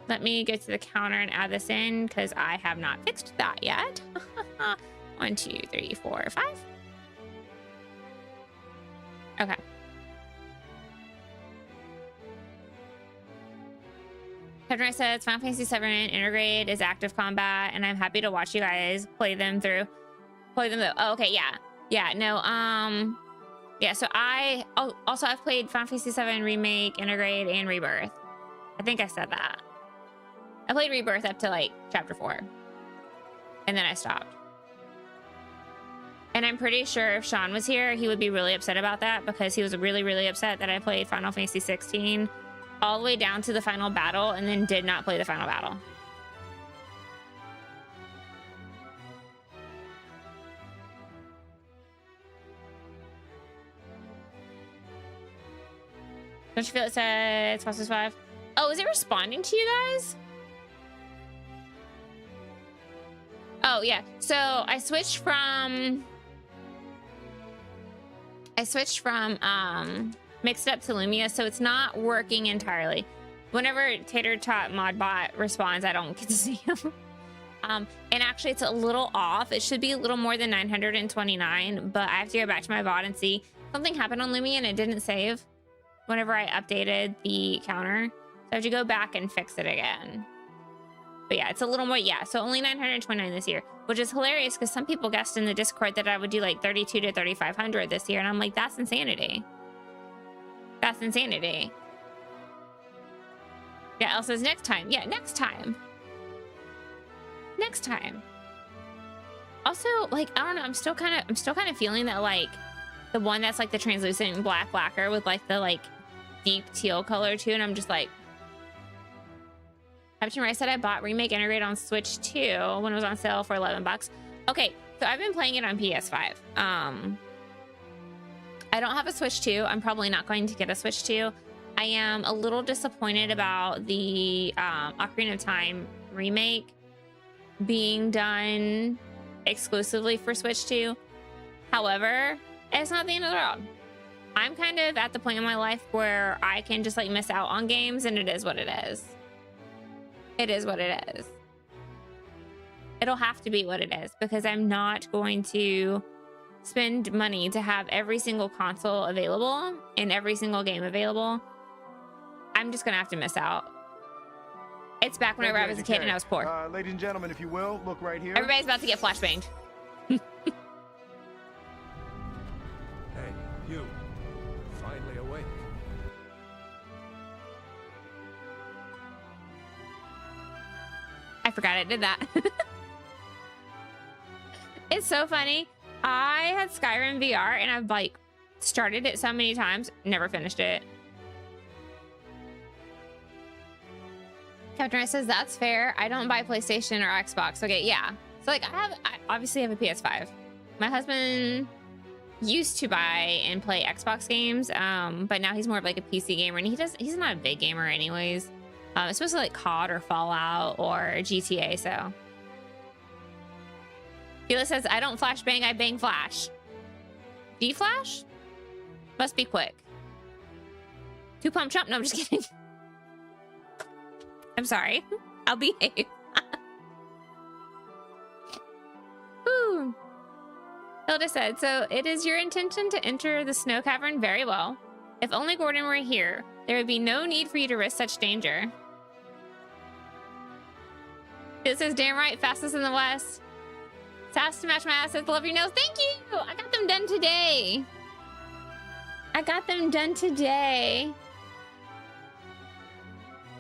Let me go to the counter and add this in because I have not fixed that yet. 1, 2, 3, 4, 5. Okay. Pedro says Final Fantasy 7 Integrate is active combat, and I'm happy to watch you guys play them through. Oh, okay, yeah, no, yeah. So I've played Final Fantasy 7 Remake, Integrate, and Rebirth. I think I said that. I played Rebirth up to like chapter 4, and then I stopped. And I'm pretty sure if Sean was here, he would be really upset about that, because he was really, really upset that I played Final Fantasy 16 all the way down to the final battle and then did not play the final battle. Don't you feel it says 5 + 5? Oh, is it responding to you guys? Oh, yeah. So I switched from mixed up to Lumia, so it's not working entirely. Whenever Tater Tot Modbot responds, I don't get to see him. And actually, it's a little off. It should be a little more than 929, but I have to go back to my bot and see. Something happened on Lumia and it didn't save whenever I updated the counter. So I have to go back and fix it again. But yeah, it's a little more, yeah. So only 929 this year, which is hilarious because some people guessed in the Discord that I would do like 32 to 3,500 this year. And I'm like, that's insanity. That's insanity. Yeah, Elle says next time. Yeah, next time. Next time. Also, like, I don't know, I'm still kind of feeling that like the one that's like the translucent black lacquer with like the like deep teal color too, and I'm just like, Captain Rice said I bought Remake Integrate on Switch 2 when it was on sale for $11. Okay, so I've been playing it on PS5. I don't have a Switch 2. I'm probably not going to get a Switch 2. I am a little disappointed about the Ocarina of Time remake being done exclusively for Switch 2. However, it's not the end of the world. I'm kind of at the point in my life where I can just like miss out on games, and it is what it is. It is what it is. It'll have to be what it is, because I'm not going to spend money to have every single console available and every single game available. I'm just gonna have to miss out. It's back whenever I was a kid and I was poor. Ladies and gentlemen, if you will, look right here. Everybody's about to get flashbanged. Hey, you. Finally awake. I forgot I did that. It's so funny. I had Skyrim VR and I've like started it so many times, never finished it. Captain Rice says that's fair. I don't buy PlayStation or Xbox. Okay, yeah. So like I obviously have a PS5. My husband used to buy and play Xbox games, but now he's more of like a PC gamer, and he's not a big gamer anyways. It's mostly like COD or Fallout or GTA, so. Felix says, I don't flash bang, I bang flash. Do you flash? Must be quick. 2 pump chump? No, I'm just kidding. I'm sorry. I'll behave. Ooh. Hilda said, so it is your intention to enter the snow cavern? Very well. If only Gordon were here, there would be no need for you to risk such danger. It says, damn right, fastest in the West. Sass to match my assets, love your nails. Thank you! I got them done today. I got them done today.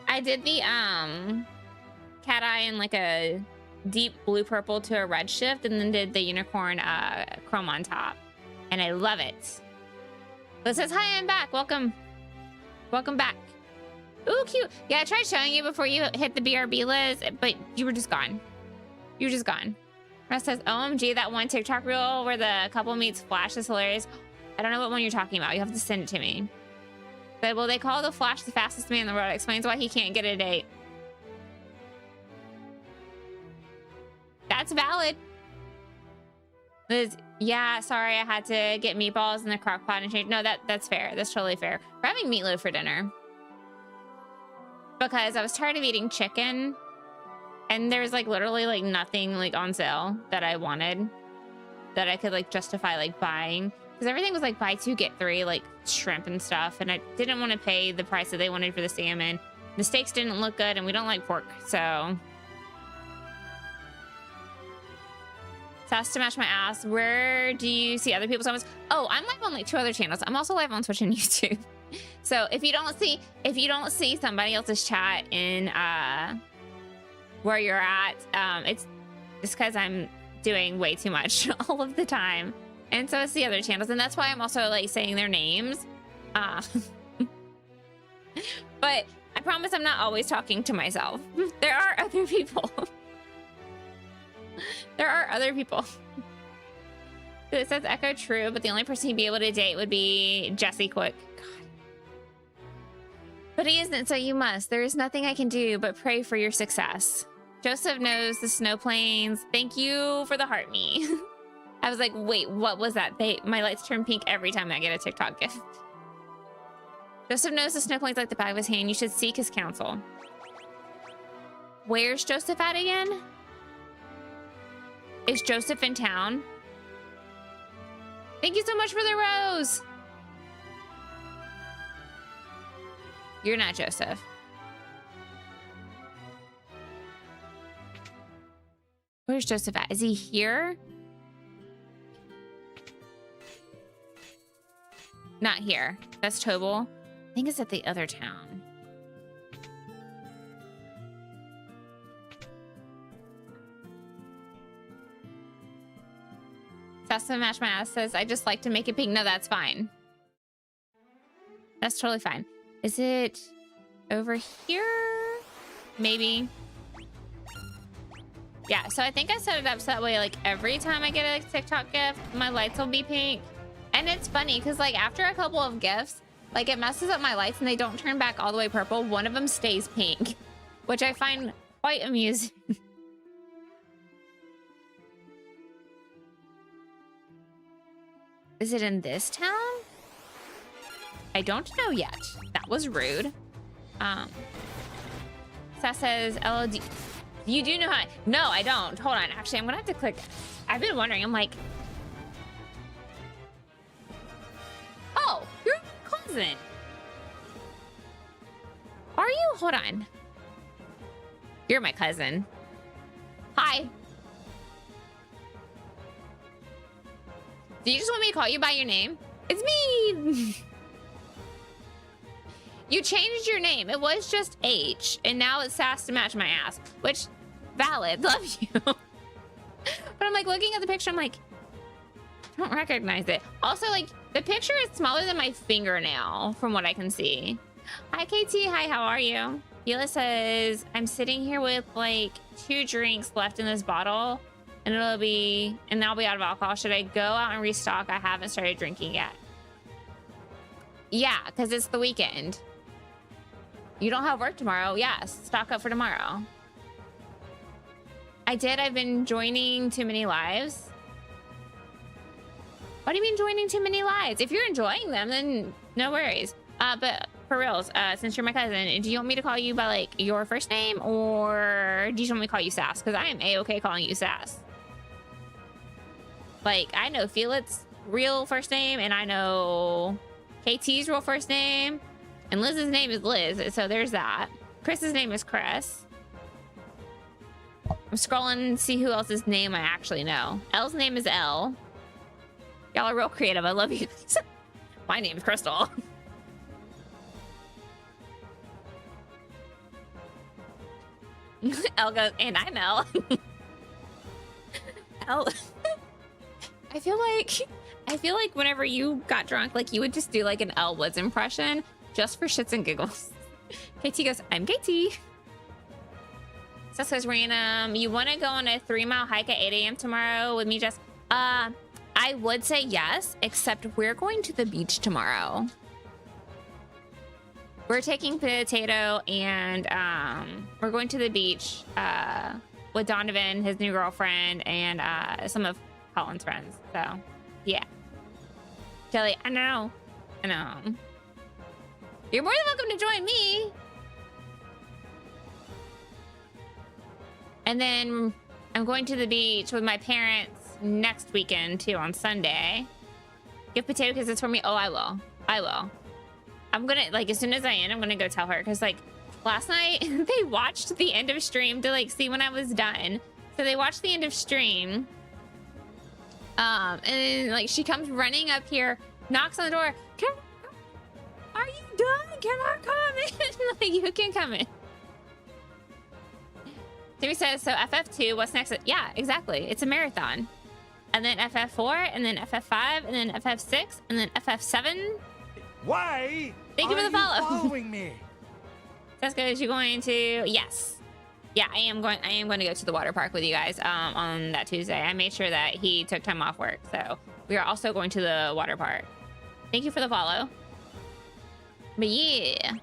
I did the cat eye in like a deep blue purple to a red shift, and then did the unicorn chrome on top. And I love it. It says, hi, I'm back. Welcome. Welcome back. Ooh, cute. Yeah, I tried showing you before you hit the BRB, Liz, but you were just gone. You were just gone. Russ says, OMG, that one TikTok reel where the couple meets Flash is hilarious. I don't know what one you're talking about. You have to send it to me. But, well, they call the Flash the fastest man in the world. It explains why he can't get a date. That's valid. Liz, yeah, sorry, I had to get meatballs in the crock pot and change. No, that's fair. That's totally fair. We're having meatloaf for dinner. Because I was tired of eating chicken. And there was like literally like nothing like on sale that I wanted. That I could like justify like buying. Because everything was like buy 2, get 3, like shrimp and stuff. And I didn't want to pay the price that they wanted for the salmon. The steaks didn't look good and we don't like pork, so. Sass to match my ass. Where do you see other people's comments? Oh, I'm live on like 2 other channels. I'm also live on Twitch and YouTube. So if you don't see somebody else's chat in where you're at, it's just because I'm doing way too much all of the time. And so it's the other channels, and that's why I'm also like saying their names. But I promise I'm not always talking to myself. There are other people. There are other people. It says echo true, but the only person he'd be able to date would be Jesse Quick. God. But he isn't, so you must. There is nothing I can do but pray for your success. Joseph knows the snow planes. Thank you for the heart me. I was like, wait, what was that? My lights turn pink every time I get a TikTok gift. Joseph knows the snow planes like the back of his hand. You should seek his counsel. Where's Joseph at again? Is Joseph in town? Thank you so much for the rose. You're not Joseph. Where's Joseph at? Is he here? Not here. That's Tobel. I think it's at the other town. Sasa Match My Ass says, I just like to make it pink. No, that's fine. That's totally fine. Is it over here? Maybe. Yeah, so I think I set it up so that way, like, every time I get a TikTok gift, my lights will be pink. And it's funny, because, like, after a couple of gifts, like, it messes up my lights and they don't turn back all the way purple. One of them stays pink, which I find quite amusing. Is it in this town? I don't know yet. That was rude. Sass says, LOD. You do know how... No, I don't. Hold on. Actually, I'm going to have to click... I've been wondering. I'm like... Oh, you're my cousin. Are you? Hold on. You're my cousin. Hi. Do you just want me to call you by your name? It's me. You changed your name. It was just H, and now it's Sass to Match My Ass, which, valid. Love you. But I'm like looking at the picture. I'm like, I don't recognize it. Also, like, the picture is smaller than my fingernail from what I can see. Hi, KT. Hi, how are you? Hila says, I'm sitting here with like 2 drinks left in this bottle. And I'll be out of alcohol. Should I go out and restock? I haven't started drinking yet. Yeah, because it's the weekend. You don't have work tomorrow. Yes, stock up for tomorrow. I did. I've been joining too many lives. What do you mean joining too many lives? If you're enjoying them, then no worries. But for reals, since you're my cousin, do you want me to call you by like your first name, or do you want me to call you Sass? Because I am A-okay calling you Sass. Like, I know Felix's real first name, and I know KT's real first name, and Liz's name is Liz, so there's that. Chris's name is Chris. I'm scrolling to see who else's name I actually know. Elle's name is Elle. Y'all are real creative. I love you. My name is Crystal. Elle goes, and I'm Elle. Elle. I feel like whenever you got drunk, like you would just do like an Elle Woods impression just for shits and giggles. KT goes, I'm KT. So says random, you want to go on a 3-mile hike at 8 a.m. tomorrow with me, Jess? I would say yes, except we're going to the beach tomorrow. We're taking Potato and we're going to the beach with Donovan, his new girlfriend, and some of Colin's friends. So, yeah. Jelly, I know. You're more than welcome to join me. And then I'm going to the beach with my parents next weekend, too, on Sunday. Give Potato Kisses for me. Oh, I will. I'm gonna, like, as soon as I end, I'm gonna go tell her. Because, like, last night they watched the end of stream to like see when I was done. So they watched the end of stream. And then, like, she comes running up here, knocks on the door. Are you done? Can I come in? Like, you can come in. Timmy says, so FF2, what's next? Yeah, exactly. It's a marathon. And then FF4, and then FF5, and then FF6, and then FF7. Why? Thank you for the follow. Following me. That's good. Is you going to? Yes. Yeah, I am going to go to the water park with you guys on that Tuesday. I made sure that he took time off work, so we are also going to the water park. Thank you for the follow. But yeah.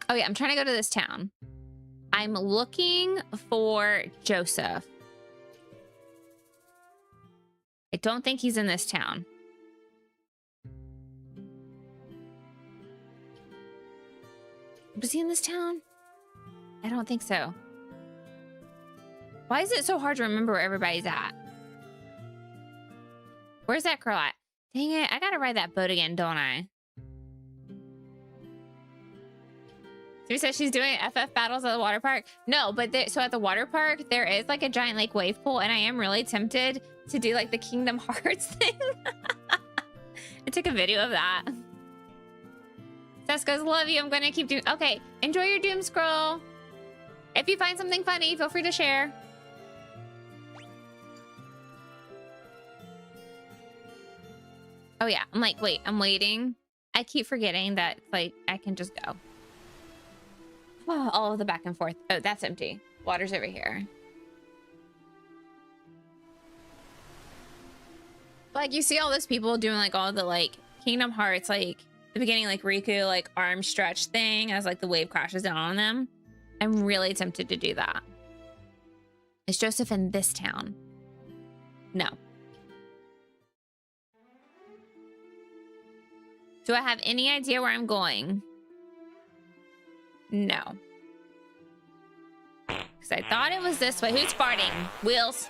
Oh yeah, I'm trying to go to this town. I'm looking for Joseph. I don't think he's in this town. Was he in this town? I don't think so. Why is it so hard to remember where everybody's at? Where's that girl at? Dang it, I gotta ride that boat again, don't I? She says she's doing FF battles at the water park. No, but so at the water park, there is like a giant like wave pool, and I am really tempted to do like the Kingdom Hearts thing. I took a video of that. Tess goes, love you. I'm going to keep doing... Okay, enjoy your doom scroll. If you find something funny, feel free to share. Oh yeah, I'm like, wait, I'm waiting. I keep forgetting that like I can just go. Oh, all of the back and forth. Oh, that's empty. Water's over here. Like you see all those people doing like all the like Kingdom Hearts, like the beginning, like Riku, like arm stretch thing as like the wave crashes down on them. I'm really tempted to do that. Is Joseph in this town? No. Do I have any idea where I'm going? No. Because I thought it was this way. Who's farting? Wheels.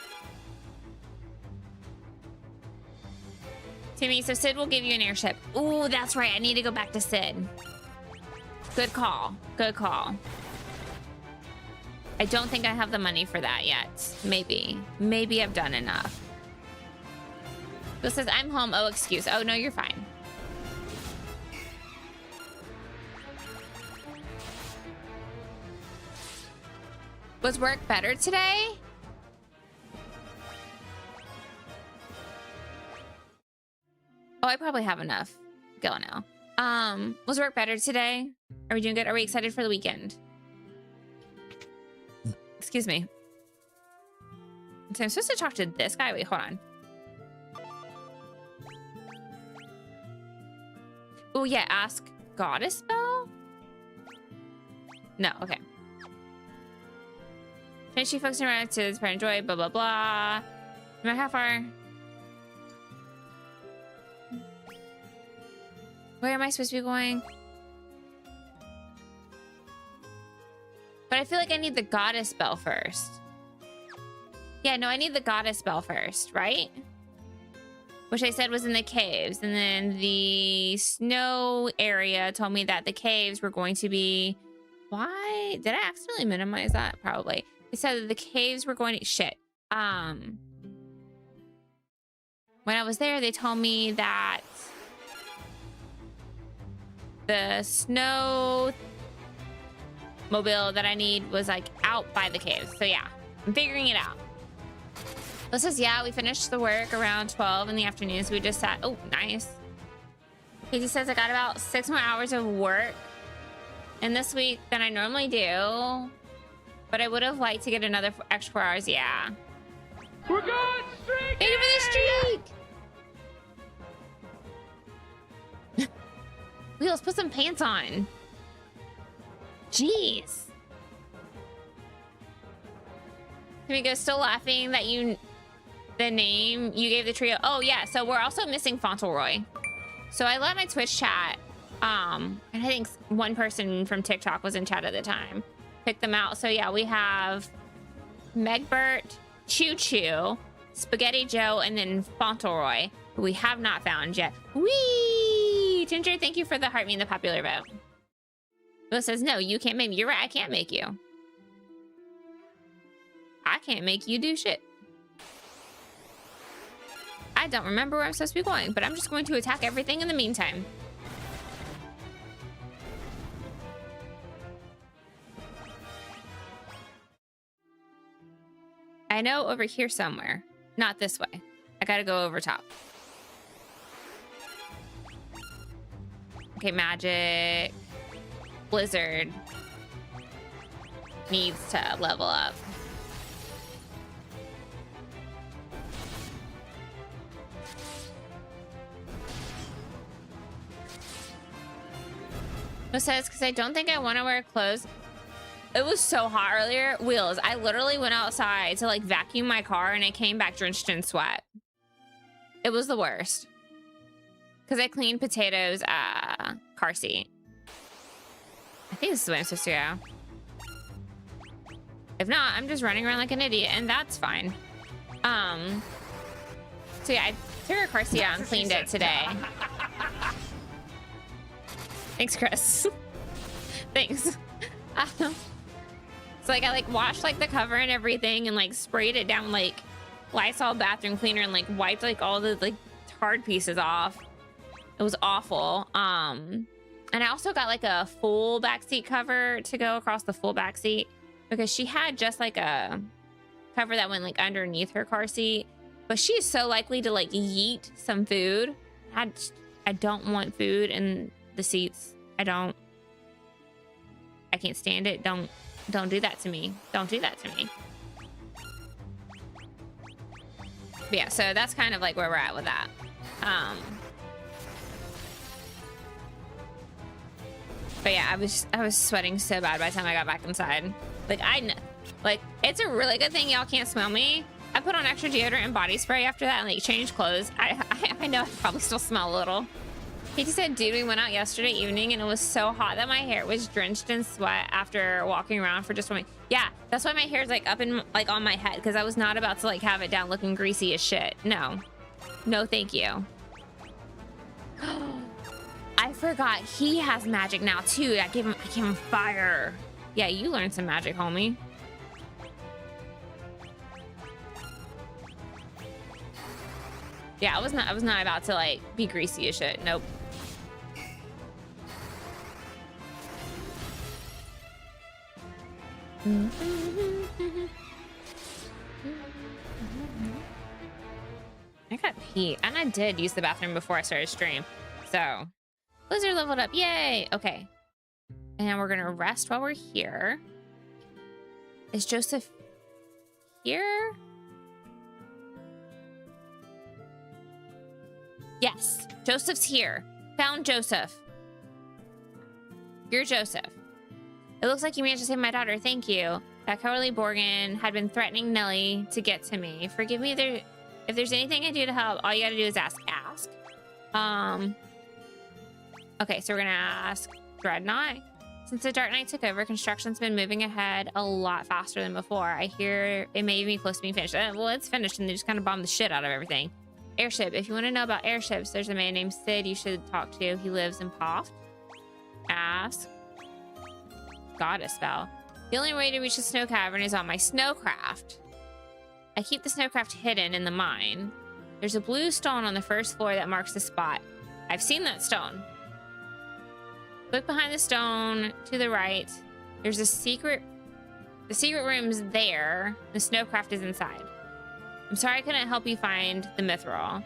Timmy, so Sid will give you an airship. Ooh, that's right. I need to go back to Sid. Good call. Good call. I don't think I have the money for that yet. Maybe. Maybe I've done enough. Bill says, I'm home. Oh, excuse. Oh, no, you're fine. Was work better today? Oh, I probably have enough. Go now. Was work better today? Are we doing good? Are we excited for the weekend? Excuse me. So I'm supposed to talk to this guy? Wait, hold on. Oh yeah, ask Goddess spell? No, okay. Finish she focusing around to spread joy, blah blah blah. No matter how far. Where am I supposed to be going? But I feel like I need the goddess spell first. Yeah, no, I need the goddess spell first, right? Which I said was in the caves. And then the snow area told me that the caves were going to be... Why? Did I accidentally minimize that? Probably. It said that the caves were going to... Shit. When I was there, they told me that... the snow mobile that I need was like out by the caves. So yeah, I'm figuring it out. This says, yeah, we finished the work around 12 in the afternoon. So we just sat, oh, nice. He just says I got about 6 more hours of work in this week than I normally do. But I would have liked to get another extra 4 hours. Yeah. We're going streaking! Thank you for the streak! Wheels, put some pants on. Jeez. Tamika, still laughing that the name you gave the trio. Oh yeah, so we're also missing Fauntleroy. So I let my Twitch chat, and I think one person from TikTok was in chat at the time, pick them out. So yeah, we have Megbert, Choo Choo, SpaghettiJoe, and then Fauntleroy. who we have not found yet. Whee! Ginger, thank you for the heart me and the popular vote. Will says, no, you can't make me. You're right, I can't make you. I can't make you do shit. I don't remember where I'm supposed to be going, but I'm just going to attack everything in the meantime. I know over here somewhere. Not this way. I gotta go over top. Okay, magic. Blizzard needs to level up. It says, because I don't think I want to wear clothes. It was so hot earlier. Wheels, I literally went outside to like vacuum my car and I came back drenched in sweat. It was the worst. Because I cleaned Potato's car seat. I think this is the way I'm supposed to go. If not, I'm just running around like an idiot, and that's fine. So yeah, I took her car seat out and cleaned it today. Thanks, Chris. Thanks. So like I like washed like the cover and everything and like sprayed it down like Lysol bathroom cleaner and like wiped like all the like hard pieces off. It was awful. And I also got like a full back seat cover to go across the full back seat because she had just like a cover that went like underneath her car seat, but she's so likely to like yeet some food. I don't want food in the seats. I can't stand it. Don't do that to me. Don't do that to me. But yeah, so that's kind of like where we're at with that. But yeah, I was sweating so bad by the time I got back inside. Like it's a really good thing y'all can't smell me. I put on extra deodorant and body spray after that and like changed clothes. I know I probably still smell a little. He just said, dude, we went out yesterday evening and it was so hot that my hair was drenched in sweat after walking around for just a minute. Yeah, that's why my hair's like up in like on my head because I was not about to like have it down looking greasy as shit. No, thank you. I forgot he has magic now too. I gave him fire. Yeah, you learned some magic, homie. Yeah, I was not about to like be greasy as shit. Nope. I got pee, and I did use the bathroom before I started stream. So, Blizzard leveled up, yay! Okay, and we're gonna rest while we're here. Is Joseph here? Yes, Joseph's here. Found Joseph. You're Joseph. It looks like you managed to save my daughter. Thank you. That cowardly Borgin had been threatening Nelly to get to me. Forgive me if there's anything I do to help. All you gotta do is ask. Okay, so we're gonna ask Dreadnought. Since the Dark Knight took over, construction's been moving ahead a lot faster than before. I hear it may be close to being finished. Well, it's finished and they just kind of bombed the shit out of everything. Airship. If you want to know about airships, there's a man named Sid you should talk to. He lives in Poft. Ask. Goddess spell. The only way to reach the snow cavern is on my snowcraft. I keep the snowcraft hidden in the mine. There's a blue stone on the first floor that marks the spot. I've seen that stone. Look behind the stone to the right. There's a secret. The secret room's there. The snowcraft is inside. I'm sorry I couldn't help you find the mithril.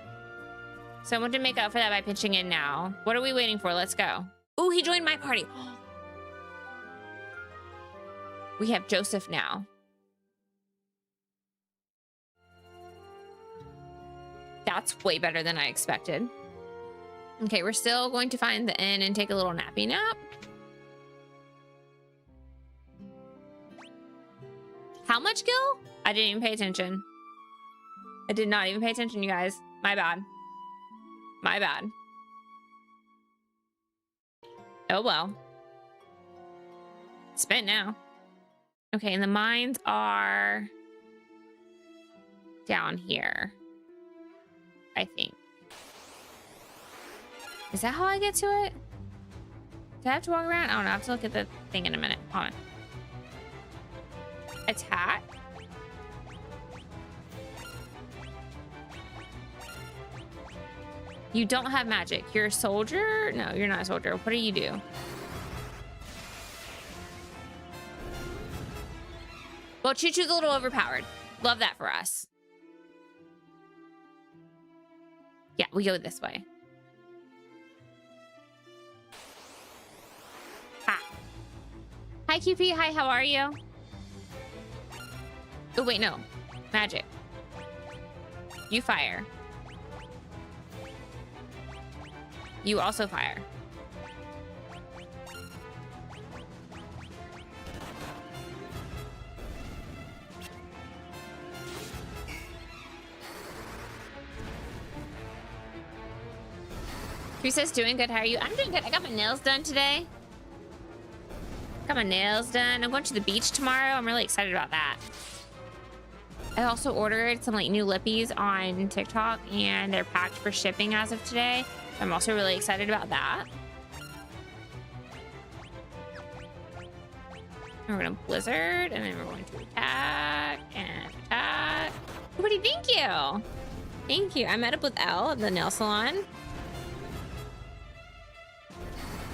So I want to make up for that by pitching in now. What are we waiting for? Let's go. Ooh, he joined my party. We have Joseph now. That's way better than I expected. Okay, we're still going to find the inn and take a little nappy nap. How much, Gil? I didn't even pay attention. I did not even pay attention, you guys. My bad. My bad. Oh, well. Spent now. Okay, and the mines are down here, I think. Is that how I get to it? Do I have to walk around? I don't know. I have to look at the thing in a minute. Hold on. Attack. You don't have magic. You're a soldier? No, you're not a soldier. What do you do? Well, Choo Choo's a little overpowered. Love that for us. Yeah, we go this way. Ha. Hi, QP. Hi, how are you? Oh, wait, no. Magic. You fire. You also fire. Who says doing good? How are you? I'm doing good. I got my nails done today. Got my nails done. I'm going to the beach tomorrow. I'm really excited about that. I also ordered some like new lippies on TikTok and they're packed for shipping as of today. I'm also really excited about that. And we're gonna blizzard and then we're going to attack and attack. Everybody, thank you. Thank you. I met up with Elle at the nail salon.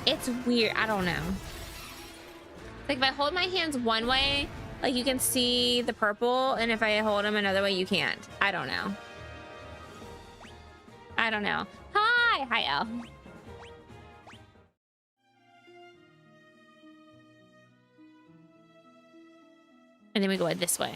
It's weird. I don't know. Like if I hold my hands one way, like you can see the purple, and if I hold them another way, you can't. I don't know. I don't know. Hi. Hi, Elle. And then we go this way.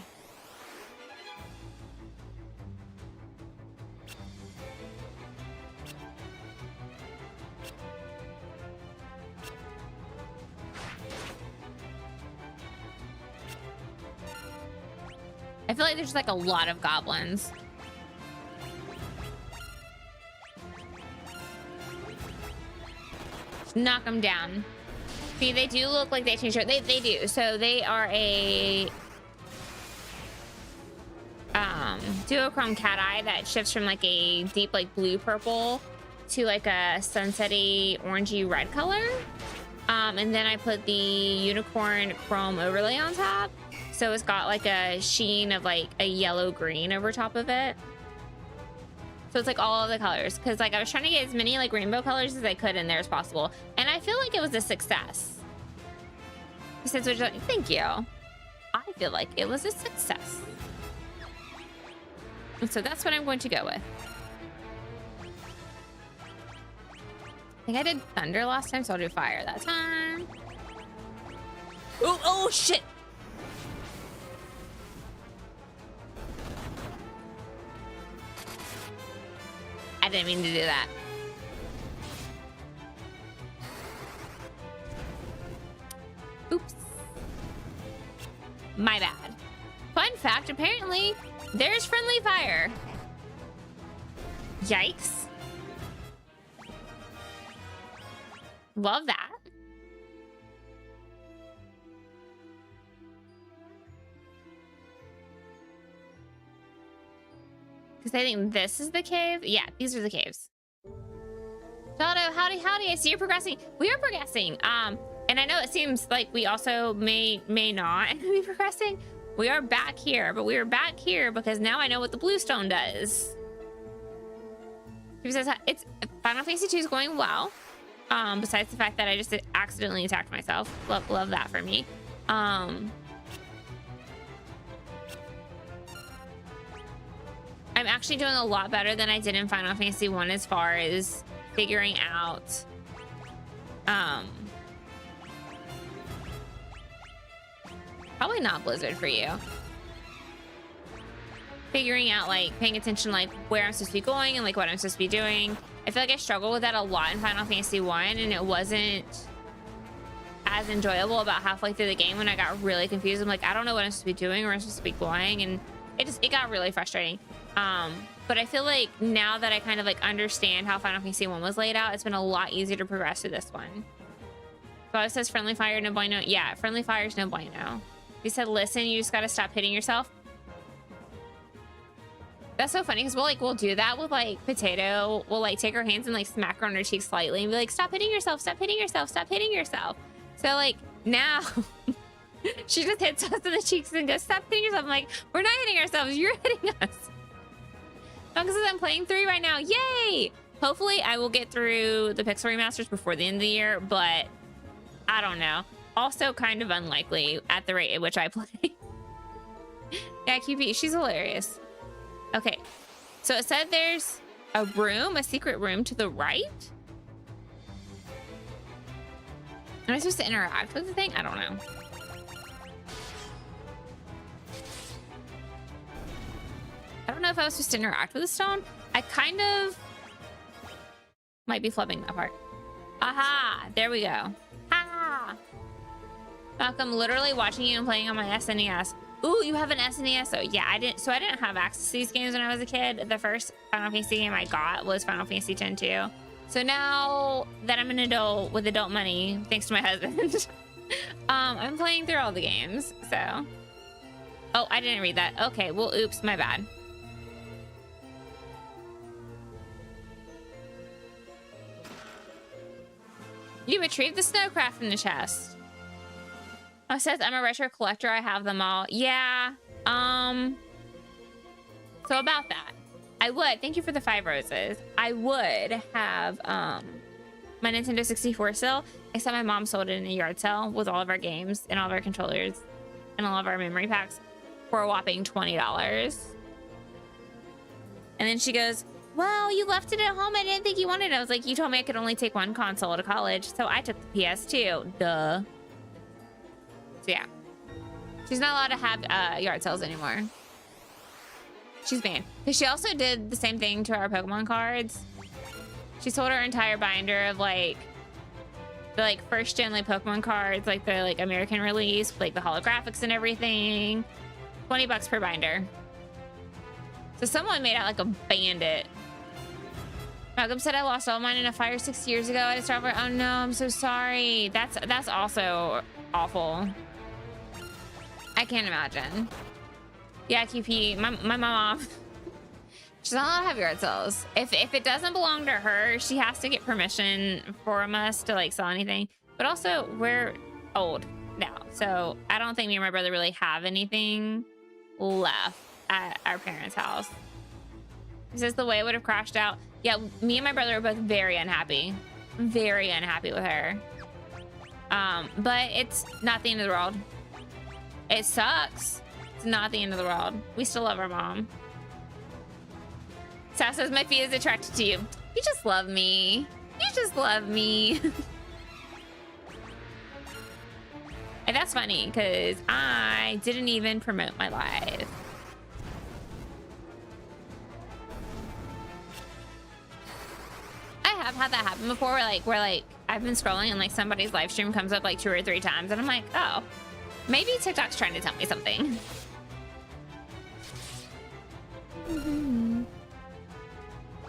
I feel like there's like a lot of goblins. Knock them down. See, they do look like they changed. They do. So they are a duochrome cat eye that shifts from like a deep like blue purple to like a sunsetty orangey red color. And then I put the unicorn chrome overlay on top. So it's got like a sheen of like a yellow green over top of it. So it's like all of the colors. Cause like I was trying to get as many like rainbow colors as I could in there as possible. And I feel like it was a success. He says, thank you. I feel like it was a success. And so that's what I'm going to go with. I think I did thunder last time, so I'll do fire that time. Oh shit. I didn't mean to do that. Oops. My bad. Fun fact, apparently there's friendly fire. Yikes. Love that. Because I think this is the cave. Yeah, these are the caves. Jaldo, howdy. I see you're progressing. We are progressing. And I know it seems like we also may not be progressing. We are back here, but we are back here because now I know what the bluestone does. He says it's Final Fantasy 2 is going well. Besides the fact that I just accidentally attacked myself. Love that for me. I'm actually doing a lot better than I did in Final Fantasy 1 as far as figuring out probably not Blizzard for you. Figuring out like paying attention like where I'm supposed to be going and like what I'm supposed to be doing. I feel like I struggled with that a lot in Final Fantasy 1 and it wasn't as enjoyable about halfway through the game when I got really confused. I'm like, I don't know what I'm supposed to be doing or I'm supposed to be going, and it got really frustrating. But I feel like now that I kind of like understand how Final Fantasy 1 was laid out, it's been a lot easier to progress through this one. So it says friendly fire, no bueno. Yeah, friendly fire is no bueno. You said, listen, you just got to stop hitting yourself. That's so funny because we'll do that with like Potato. We'll like take her hands and like smack her on her cheek slightly and be like, stop hitting yourself, stop hitting yourself, stop hitting yourself. So like now she just hits us in the cheeks and goes, stop hitting yourself. I'm like, we're not hitting ourselves, you're hitting us. Because I'm playing 3 right now. Yay! Hopefully I will get through the Pixel remasters before the end of the year, but I don't know. Also kind of unlikely at the rate at which I play. Yeah, QP, she's hilarious. Okay, so it said there's a room, a secret room to the right. Am I supposed to interact with the thing? I don't know. I don't know if I was supposed to interact with the stone. I kind of might be flubbing that part. Aha, there we go. Ha! Malcolm, literally watching you and playing on my SNES. Ooh, you have an SNES. Oh, yeah, I didn't have access to these games when I was a kid. The first Final Fantasy game I got was Final Fantasy X 2. So now that I'm an adult with adult money, thanks to my husband, I'm playing through all the games. So, oh, I didn't read that. Okay, well, oops, my bad. You retrieved the snowcraft from the chest. Oh, it says I'm a retro collector. I have them all. Yeah. So about that, I would. Thank you for the 5 roses. I would have my Nintendo 64 still, except my mom sold it in a yard sale with all of our games and all of our controllers and all of our memory packs for a whopping $20. And then she goes, well, you left it at home. I didn't think you wanted it. I was like, you told me I could only take one console to college, so I took the PS2. Duh. So yeah, she's not allowed to have yard sales anymore. She's banned. Because she also did the same thing to our Pokemon cards. She sold her entire binder of like the like first gen like Pokemon cards, like the like American release, like the holographics and everything. $20 per binder. So someone made out like a bandit. Malcolm said I lost all mine in a fire 6 years ago at a Starbucks. Oh no, I'm so sorry. That's also awful. I can't imagine. Yeah, QP, my mom, she's not allowed to have yard sales. If it doesn't belong to her, she has to get permission from us to like sell anything. But also, we're old now, so I don't think me and my brother really have anything left at our parents' house. He says the way it would have crashed out. Yeah, me and my brother are both very unhappy with her. But it's not the end of the world. It sucks. It's not the end of the world. We still love our mom. Sal says my feet is attracted to you. You just love me. You just love me. And that's funny because I didn't even promote my live. I have had that happen before where like I've been scrolling and like somebody's live stream comes up like 2 or 3 times and I'm like, oh, maybe TikTok's trying to tell me something.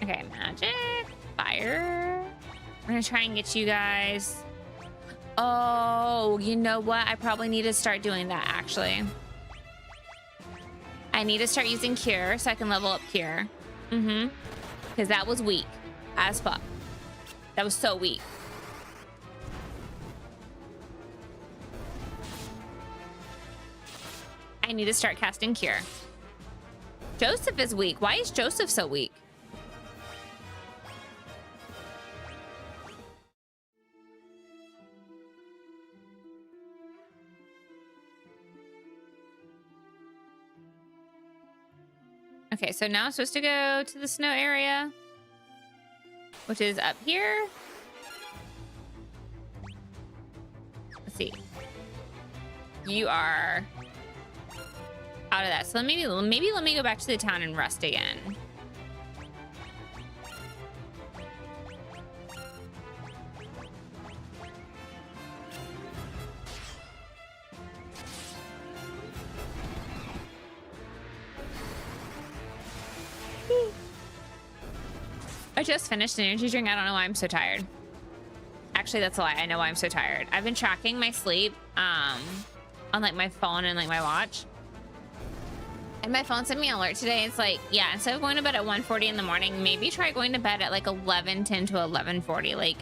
Okay, magic, fire. We're gonna try and get you guys. Oh, you know what? I probably need to start doing that actually. I need to start using cure so I can level up cure. Because that was weak as fuck. That was so weak. I need to start casting cure. Joseph is weak. Why is Joseph so weak? Okay, so now I'm supposed to go to the snow area, which is up here. Let's see. You are out of that. So maybe let me go back to the town and rest again. I just finished an energy drink. I don't know why I'm so tired. Actually, that's a lie. I know why I'm so tired. I've been tracking my sleep on like my phone and like my watch. And my phone sent me an alert today. It's like, yeah, instead of going to bed at 1:40 in the morning, maybe try going to bed at like 11:10 to 11:40, like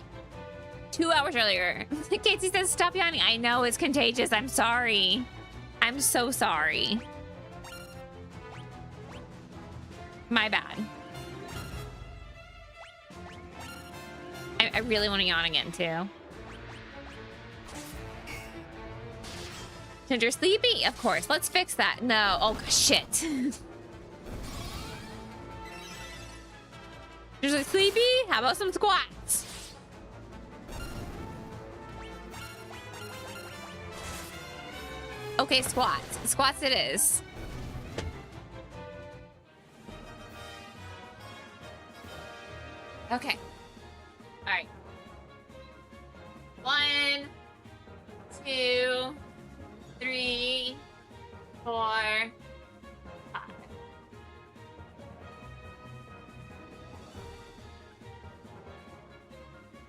2 hours earlier. Casey says, stop yawning. I know it's contagious. I'm sorry. I'm so sorry. My bad. I really want to yawn again too. Ginger sleepy? Of course. Let's fix that. No. Oh, shit. Ginger sleepy? How about some squats? Okay, squats. Squats it is. Okay. All right. 1, 2, 3, 4, 5.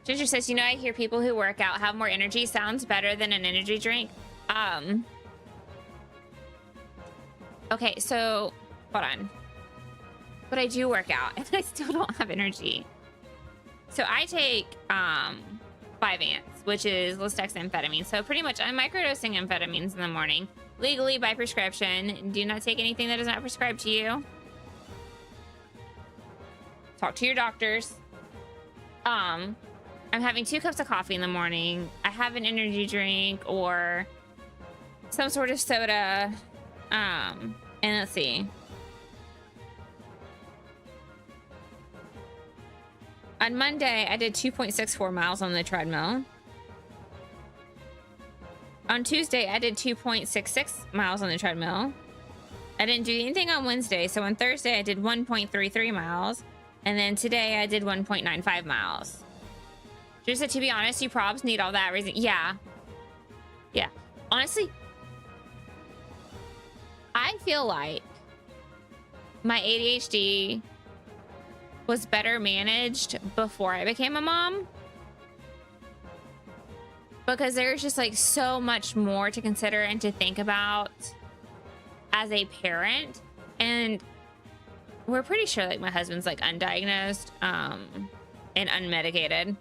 Ginger says, you know, I hear people who work out have more energy. Sounds better than an energy drink. Okay, so hold on. But I do work out and I still don't have energy. So I take 5-ants, which is lisdexamphetamine. So pretty much I'm microdosing amphetamines in the morning, legally by prescription. Do not take anything that is not prescribed to you. Talk to your doctors. I'm having 2 cups of coffee in the morning. I have an energy drink or some sort of soda. And let's see. On Monday, I did 2.64 miles on the treadmill. On Tuesday, I did 2.66 miles on the treadmill. I didn't do anything on Wednesday. So on Thursday, I did 1.33 miles. And then today, I did 1.95 miles. Just said, to be honest, you probs need all that reason. Yeah. Yeah. Honestly, I feel like my ADHD was better managed before I became a mom, because there's just like so much more to consider and to think about as a parent. And we're pretty sure like my husband's like undiagnosed and unmedicated,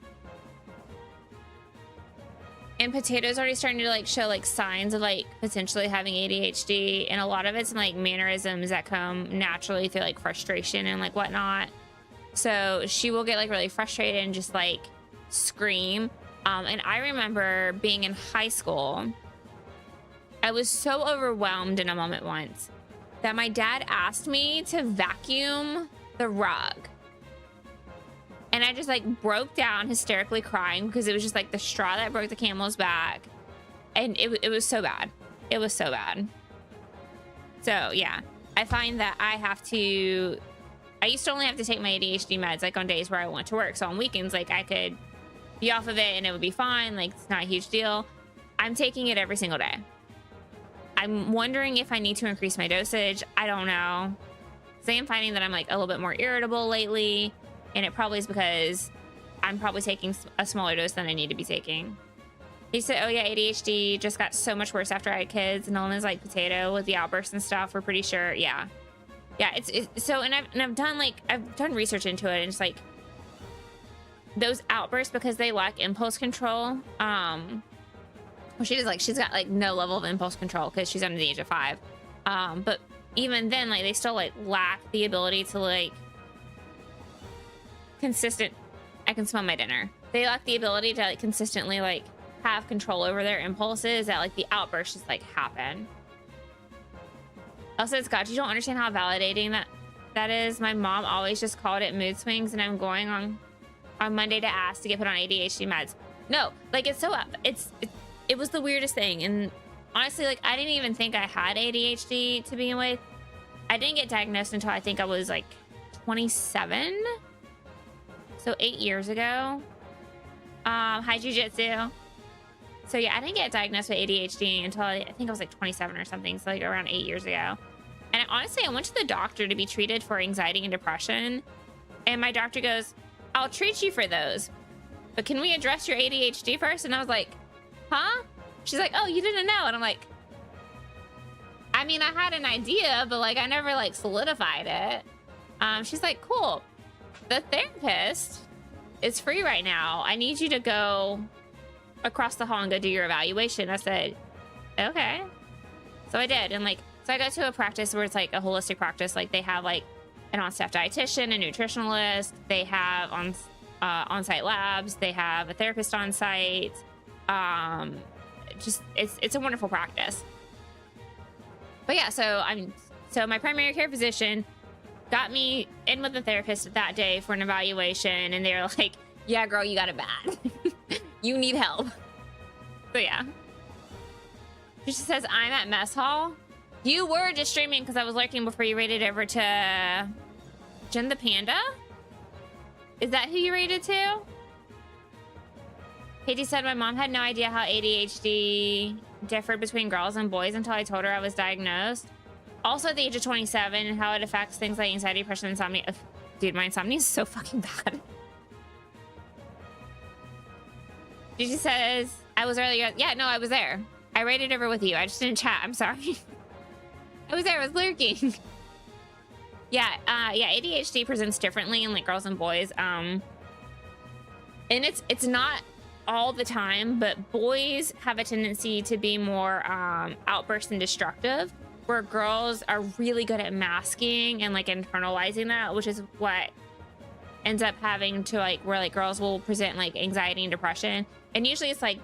and Potato's already starting to like show like signs of like potentially having ADHD, and a lot of it's in like mannerisms that come naturally through like frustration and like whatnot. So she will get like really frustrated and just like scream. And I remember being in high school, I was so overwhelmed in a moment once that my dad asked me to vacuum the rug. And I just like broke down hysterically crying because it was just like the straw that broke the camel's back. And it was so bad. It was so bad. So yeah, I find that I used to only have to take my ADHD meds like on days where I went to work. So on weekends, like I could be off of it and it would be fine. Like it's not a huge deal. I'm taking it every single day. I'm wondering if I need to increase my dosage. I don't know. So I'm finding that I'm like a little bit more irritable lately. And it probably is because I'm probably taking a smaller dose than I need to be taking. He said, oh yeah, ADHD just got so much worse after I had kids. And Nolan is like Potato with the outbursts and stuff. We're pretty sure. Yeah. Yeah, it's so, and I've done research into it, and it's like those outbursts, because they lack impulse control. Well, she's got like no level of impulse control because she's under the age of 5. But even then, like they still like lack the ability to like consistent. I can smell my dinner. They lack the ability to like consistently like have control over their impulses. That like the outbursts just like happen. Also, Scott, you don't understand how validating that is. My mom always just called it mood swings, and I'm going on Monday to ask to get put on ADHD meds. No, like it's so it was the weirdest thing. And honestly, like I didn't even think I had ADHD to begin with. I didn't get diagnosed until I think I was like 27, so 8 years ago. Hi, Jiu-Jitsu. So yeah, I didn't get diagnosed with ADHD until I think I was like 27 or something. So like around 8 years ago. And honestly, I went to the doctor to be treated for anxiety and depression. And my doctor goes, I'll treat you for those, but can we address your ADHD first? And I was like, huh? She's like, oh, you didn't know. And I'm like, I mean, I had an idea, but like I never like solidified it. She's like, cool. The therapist is free right now. I need you to go across the hall and go do your evaluation. I said, okay. So I did. And like, so I go to a practice where it's like a holistic practice. Like they have like an on-staff dietitian, a nutritionalist. They have on-site labs. They have a therapist on site. Just it's a wonderful practice. But yeah, so my primary care physician got me in with the therapist that day for an evaluation, and they were like, yeah, girl, you got it bad. You need help. So yeah. She just says, I'm at mess hall. You were just streaming because I was lurking before you raided over to Jen the Panda? Is that who you raided to? Katie said, my mom had no idea how ADHD differed between girls and boys until I told her I was diagnosed. Also at the age of 27 and how it affects things like anxiety, depression, insomnia. Ugh, dude, my insomnia is so fucking bad. Gigi says, I was earlier. Yeah, no, I was there. I raided over with you. I just didn't chat. I'm sorry. I was there. I was lurking. Yeah, ADHD presents differently in like girls and boys. And it's not all the time, but boys have a tendency to be more outburst and destructive, where girls are really good at masking and like internalizing that, which is what ends up having to like where like girls will present like anxiety and depression. And usually it's like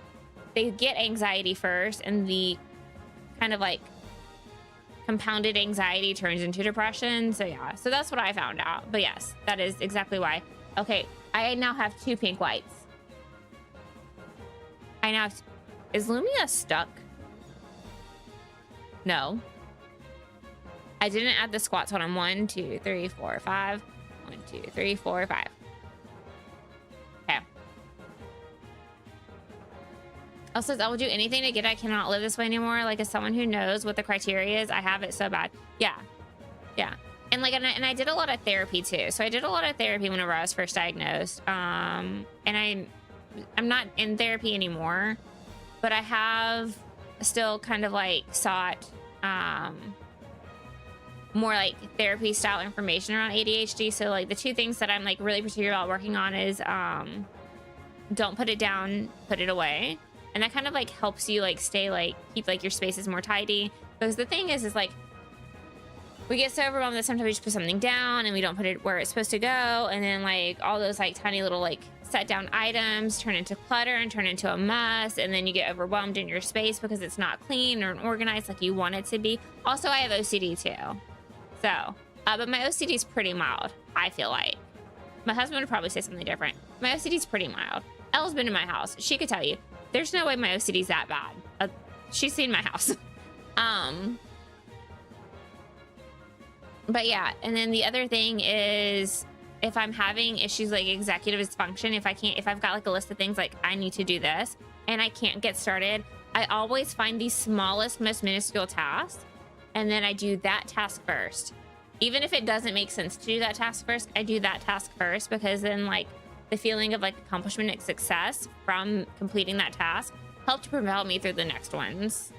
they get anxiety first and the kind of like compounded anxiety turns into depression. So yeah, so that's what I found out. But yes, that is exactly why. Okay, I now have 2 pink whites. I now have, is Lumia stuck? No. I didn't add the squats. Hold on. 1, 2, 3, 4, 5. 1, 2, 3, 4, 5. Okay. Also says, I will do anything to get I cannot live this way anymore. Like, as someone who knows what the criteria is, I have it so bad. Yeah. Yeah. And like, and I did a lot of therapy too. So I did a lot of therapy whenever I was first diagnosed. And I'm not in therapy anymore, but I have still kind of like sought more like therapy style information around ADHD. So like the 2 things that I'm like really particular about working on is don't put it down, put it away. And that kind of like helps you like stay like keep like your spaces more tidy. Because the thing is like we get so overwhelmed that sometimes we just put something down and we don't put it where it's supposed to go. And then like all those like tiny little like set down items turn into clutter and turn into a mess. And then you get overwhelmed in your space because it's not clean or organized like you want it to be. Also, I have OCD too. So, but my OCD is pretty mild, I feel like. My husband would probably say something different. My OCD is pretty mild. Elle's been in my house. She could tell you. There's no way my OCD is that bad. She's seen my house. But yeah, and then the other thing is if I'm having issues like executive dysfunction, if I've got like a list of things like I need to do this and I can't get started, I always find the smallest, most minuscule task. And then I do that task first. Even if it doesn't make sense to do that task first, I do that task first, because then like the feeling of like accomplishment and success from completing that task helped to propel me through the next ones.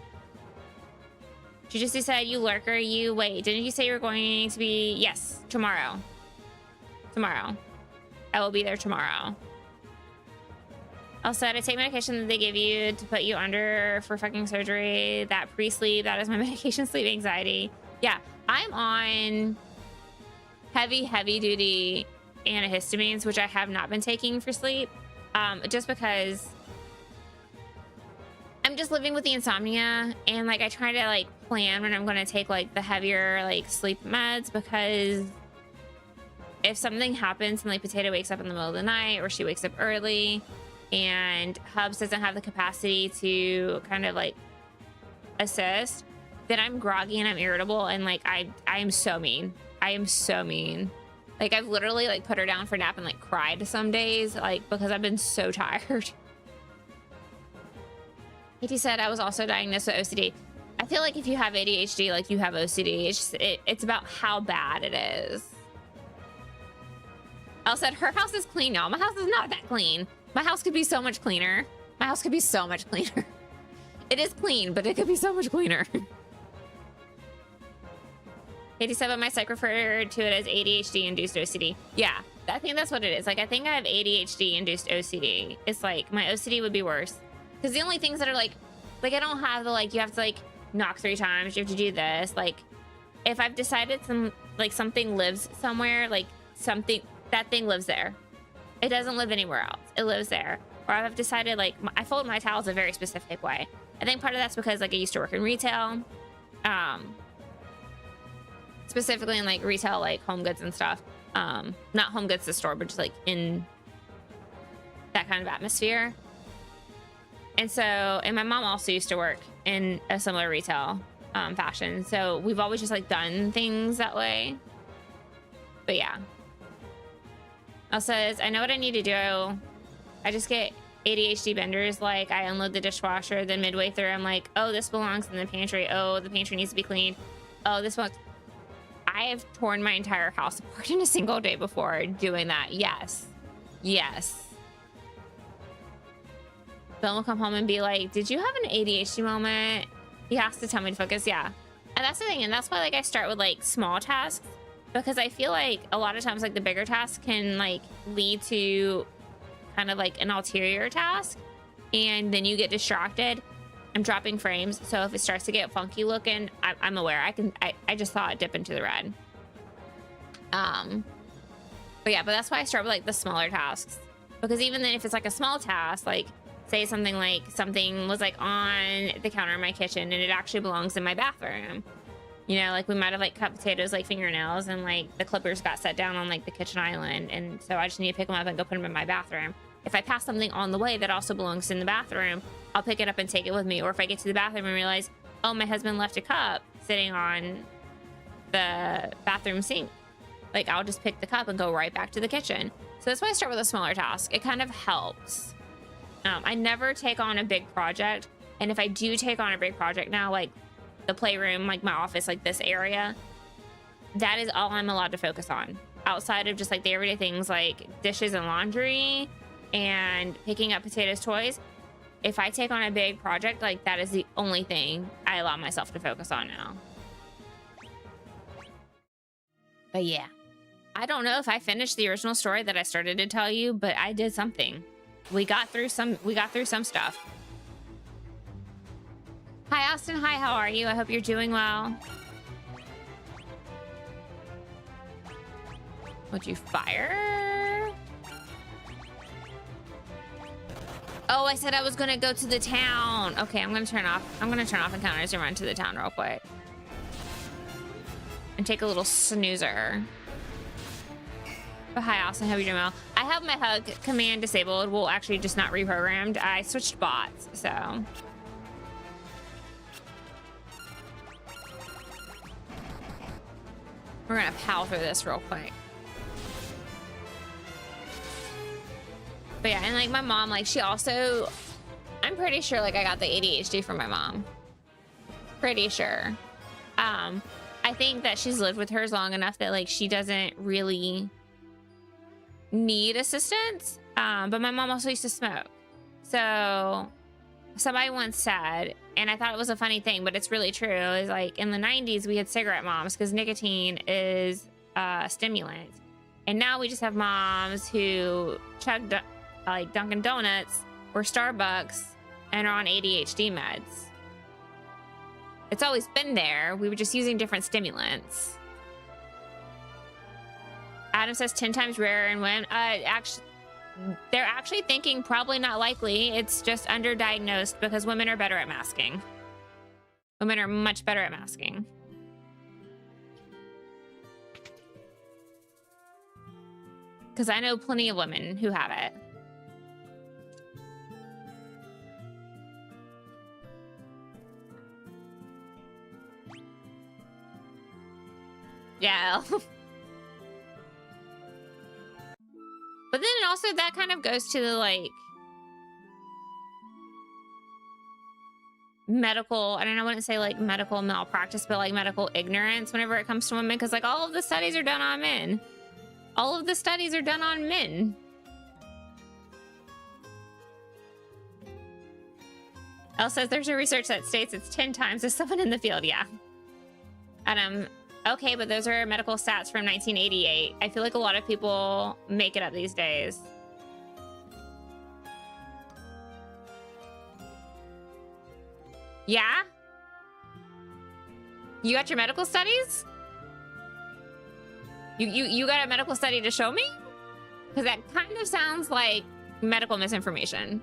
She just said, you lurker, you wait. Didn't you say you were going to be? Yes, tomorrow. Tomorrow. I will be there tomorrow. Also, I take medication that they give you to put you under for fucking surgery. That pre-sleep, that is my medication, sleep anxiety. Yeah, I'm on heavy duty antihistamines, which I have not been taking for sleep. Just because I'm just living with the insomnia, and like I try to like plan when I'm going to take like the heavier like sleep meds, because if something happens and like Potato wakes up in the middle of the night or she wakes up early and Hubs doesn't have the capacity to kind of like assist, then I'm groggy and I'm irritable, and like I am so mean. I am so mean. Like I've literally like put her down for a nap and like cried some days, like because I've been so tired. Katie said I was also diagnosed with OCD. I feel like if you have ADHD, like you have OCD. It's just, it's about how bad it is. Elle said her house is clean, y'all. My house is not that clean. My house could be so much cleaner. My house could be so much cleaner. It is clean, but it could be so much cleaner. Katie said, but my psych referred to it as ADHD induced OCD. Yeah, I think that's what it is. Like, I think I have ADHD induced OCD. It's like my OCD would be worse because the only things that are like I don't have the like you have to like knock 3 times. You have to do this. Like, if I've decided something lives somewhere, like something that thing lives there. It doesn't live anywhere else. It lives there. Or I've decided like I fold my towels a very specific way. I think part of that's because like I used to work in retail. Specifically in like retail, like home goods and stuff. Not home goods the store, but just like in that kind of atmosphere. And so, and my mom also used to work in a similar retail fashion. So we've always just like done things that way. But yeah. Elle says, I know what I need to do. I just get ADHD benders. Like I unload the dishwasher, then midway through I'm like, oh, this belongs in the pantry. Oh, the pantry needs to be cleaned. Oh, this one. I have torn my entire house apart in a single day before doing that. Yes. Yes. Bill will come home and be like, did you have an ADHD moment? He has to tell me to focus. Yeah. And that's the thing. And that's why like I start with like small tasks, because I feel like a lot of times like the bigger tasks can like lead to kind of like an ulterior task. And then you get distracted. I'm dropping frames, so if it starts to get funky looking, I'm aware. I just saw it dip into the red. But yeah, but that's why I start with like the smaller tasks, because even then if it's like a small task, like say something was like on the counter in my kitchen and it actually belongs in my bathroom. You know, like we might have like cut potatoes like fingernails and like the clippers got set down on like the kitchen island, and so I just need to pick them up and go put them in my bathroom. If I pass something on the way that also belongs in the bathroom, I'll pick it up and take it with me. Or if I get to the bathroom and realize, oh, my husband left a cup sitting on the bathroom sink, like I'll just pick the cup and go right back to the kitchen. So that's why I start with a smaller task. It kind of helps. I never take on a big project. And if I do take on a big project now, like the playroom, like my office, like this area, that is all I'm allowed to focus on. Outside of just like the everyday things like dishes and laundry and picking up potatoes, toys. If I take on a big project, like that is the only thing I allow myself to focus on now. But yeah, I don't know if I finished the original story that I started to tell you, but I did something. We got through some stuff. Hi, Austin. Hi, how are you? I hope you're doing well. Would you fire? Oh, I said I was gonna go to the town. Okay, I'm gonna turn off encounters and run to the town real quick. And take a little snoozer. But hi, Austin, how are you doing well? I have my hug command disabled. Well, actually just not reprogrammed. I switched bots, so. We're gonna power through this real quick. But yeah, and like my mom, like she also, I'm pretty sure like I got the ADHD from my mom. Pretty sure. I think that she's lived with hers long enough that like she doesn't really need assistance. But my mom also used to smoke. So somebody once said, and I thought it was a funny thing, but it's really true, is like in the 90s we had cigarette moms because nicotine is a stimulant. And now we just have moms who chug like Dunkin' Donuts or Starbucks and are on ADHD meds. It's always been there. We were just using different stimulants. Adam says 10 times rarer in women. They're actually thinking probably not likely. It's just underdiagnosed because women are better at masking. Women are much better at masking. Because I know plenty of women who have it. Yeah. But then also that kind of goes to the like medical, I don't know, I wouldn't say like medical malpractice, but like medical ignorance whenever it comes to women, because like all of the studies are done on men. All of the studies are done on men. Elle says there's a research that states it's 10 times as someone in the field. Yeah. Adam, Okay, but those are medical stats from 1988. I feel like a lot of people make it up these days. Yeah? You got your medical studies? You got a medical study to show me? Because that kind of sounds like medical misinformation.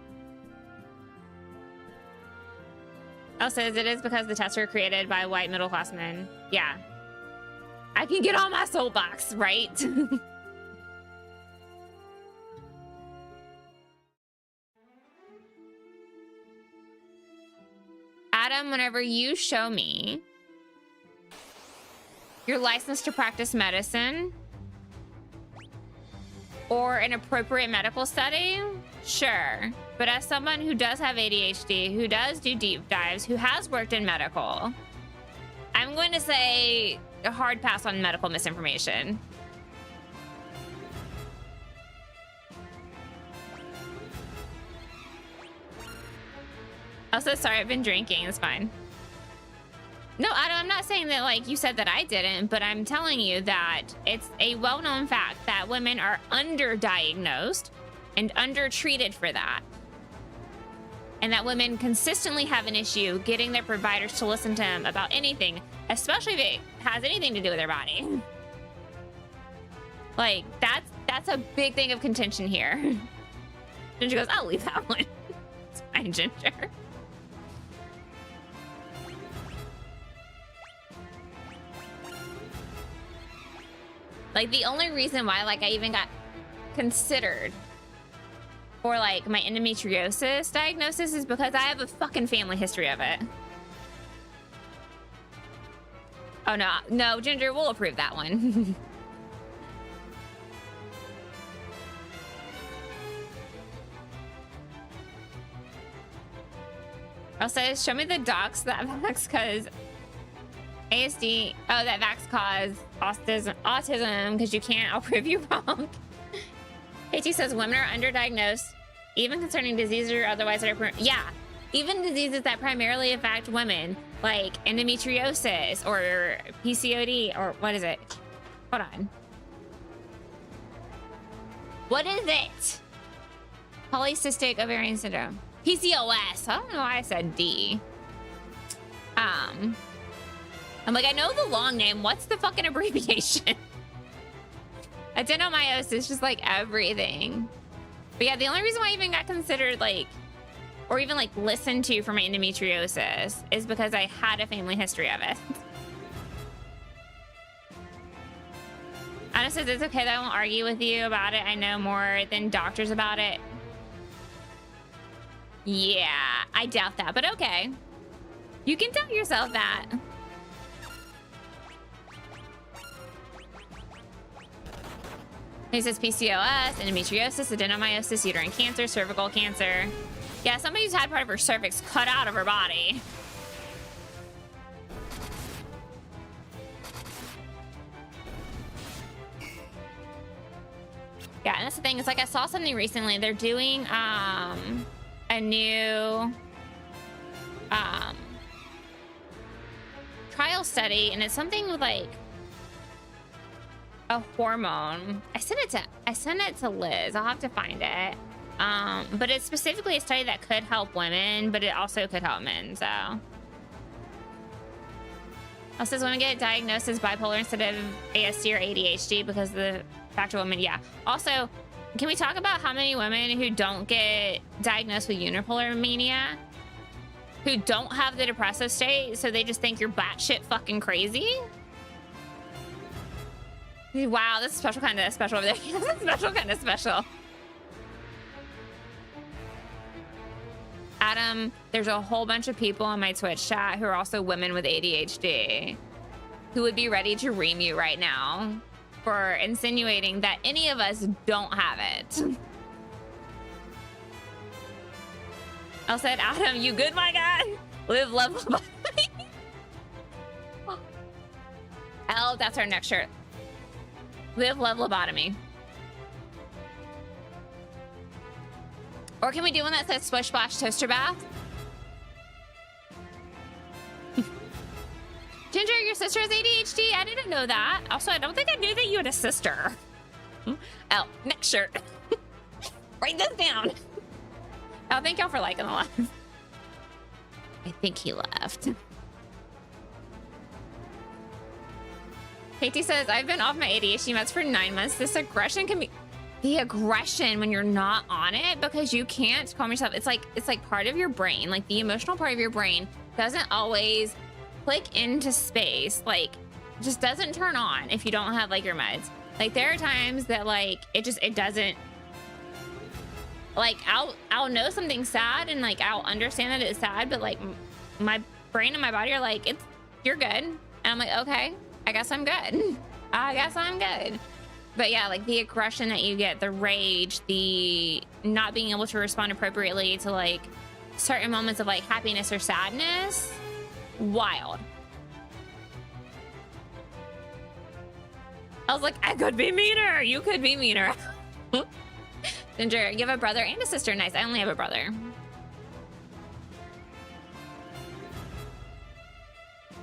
Elle says it is because the tests were created by white middle-class men. Yeah. I can get on my soapbox, right? Adam, whenever you show me your license to practice medicine or an appropriate medical study, sure. But as someone who does have ADHD, who does do deep dives, who has worked in medical, I'm going to say a hard pass on medical misinformation. Also, sorry, I've been drinking. It's fine. No, I'm not saying that, like, you said that I didn't, but I'm telling you that it's a well-known fact that women are underdiagnosed and undertreated for that. And that women consistently have an issue getting their providers to listen to them about anything, especially if it has anything to do with their body. Like, that's a big thing of contention here. Ginger goes, I'll leave that one. It's fine, Ginger. Like, the only reason why, like, I even got considered for, like, my endometriosis diagnosis is because I have a fucking family history of it. Oh, no, Ginger, we'll approve that one. Also, show me the docs that vax cause ASD. Oh, that vax cause autism because you can't. I'll prove you wrong. KT says women are underdiagnosed, even concerning diseases or otherwise that are, yeah, even diseases that primarily affect women, like endometriosis or PCOD, or what is it? Hold on. What is it? Polycystic ovarian syndrome. PCOS. I don't know why I said D. I'm like, I know the long name. What's the fucking abbreviation? Adenomyosis, just like everything. But yeah, the only reason why I even got considered, like, or even like listened to for my endometriosis is because I had a family history of it. Anna says it's okay that I won't argue with you about it. I know more than doctors about it. Yeah, I doubt that, but okay. You can tell yourself that. He says PCOS, endometriosis, adenomyosis, uterine cancer, cervical cancer. Yeah, somebody who's had part of her cervix cut out of her body. Yeah, and that's the thing. It's like I saw something recently. They're doing a new trial study, and it's something with like a hormone. I sent it to Liz. I'll have to find it. But it's specifically a study that could help women, but it also could help men. So it says women get diagnosed as bipolar instead of ASD or ADHD because of the fact of women. Yeah. Also, can we talk about how many women who don't get diagnosed with unipolar mania, who don't have the depressive state, so they just think you're batshit fucking crazy? Wow, this is special kind of special over there. This is special kind of special. Adam, there's a whole bunch of people on my Twitch chat who are also women with ADHD who would be ready to ream you right now for insinuating that any of us don't have it. I said, Adam, you good, my guy? Live, love, love. L, that's our next shirt. Live, love, lobotomy. Or can we do one that says splish splash toaster bath? Ginger, your sister has ADHD? I didn't know that. Also, I don't think I knew that you had a sister. Oh, next shirt. Write this down. Oh, thank y'all for liking the live. I think he left. Katie says, I've been off my ADHD meds for 9 months. This aggression can be the aggression when you're not on it because you can't calm yourself. It's like part of your brain, like the emotional part of your brain doesn't always click into space. Like just doesn't turn on if you don't have like your meds. Like there are times that like it doesn't, like I'll know something's sad and like I'll understand that it's sad, but like my brain and my body are like, you're good. And I'm like, okay, I guess I'm good. I guess I'm good. But yeah, like the aggression that you get, the rage, the not being able to respond appropriately to like certain moments of like happiness or sadness, wild. I was like, I could be meaner. You could be meaner. Ginger, you have a brother and a sister. Nice. I only have a brother.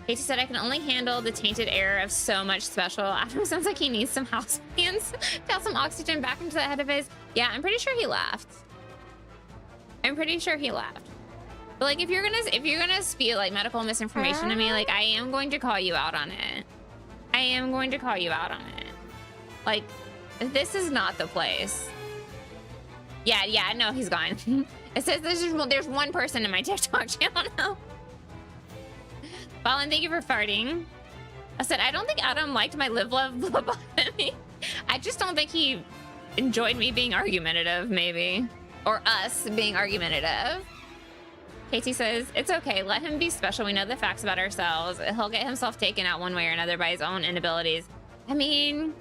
Casey said, I can only handle the tainted air of so much special. Adam sounds like he needs some house plants to have some oxygen back into the head of his. Yeah, I'm pretty sure he left. I'm pretty sure he left. But like, if you're gonna spew like medical misinformation to me, like I am going to call you out on it. I am going to call you out on it. Like, this is not the place. Yeah, no, he's gone. It says there's one person in my TikTok channel now. Fallen, thank you for farting. I said, I don't think Adam liked my live, love, lobotomy. I just don't think he enjoyed me being argumentative, maybe. Or us being argumentative. Katie says, it's okay, let him be special. We know the facts about ourselves. He'll get himself taken out one way or another by his own inabilities. I mean,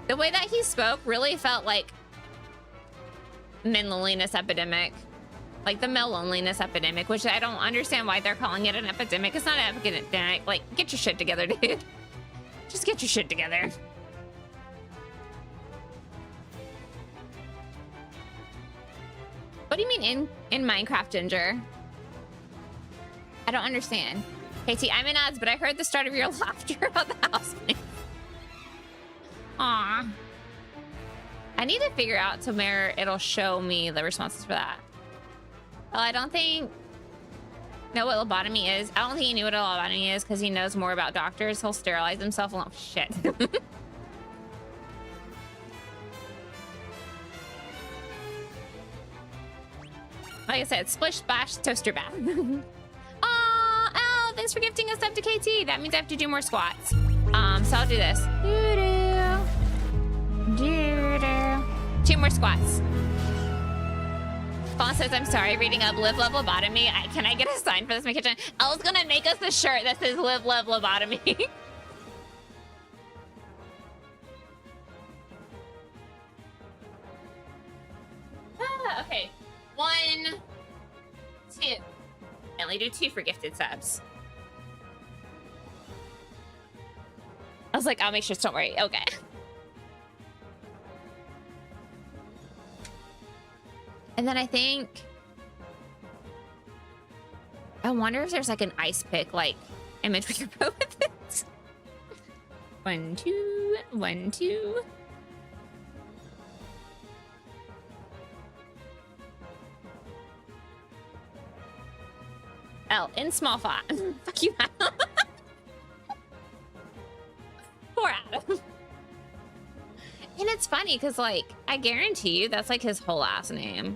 the way that he spoke really felt like men loneliness epidemic. Like the male loneliness epidemic, which I don't understand why they're calling it an epidemic. It's not an epidemic. Like, get your shit together, dude. Just get your shit together. What do you mean in Minecraft, Ginger? I don't understand. KT, I'm in odds, but I heard the start of your laughter about the house. Aw. I need to figure out to where it'll show me the responses for that. Well, I don't think know what lobotomy is. I don't think he knew what a lobotomy is because he knows more about doctors. He'll sterilize himself. Oh, shit. Like I said, splish, splash, toaster bath. Aw, Al, thanks for gifting us up to KT. That means I have to do more squats. So I'll do this. Two more squats. Fawn says, I'm sorry, reading up live, love, lobotomy. Can I get a sign for this in my kitchen? Elle's gonna make us a shirt that says live, love, lobotomy. Okay. 1, 2. I only do 2 for gifted subs. I was like, I'll make sure, don't worry. Okay. And then I think, I wonder if there's like an ice pick like image we could put with it. 1, 2, 1, 2. L in small font. Fuck you, Adam. Poor Adam. And it's funny because like I guarantee you that's like his whole ass name.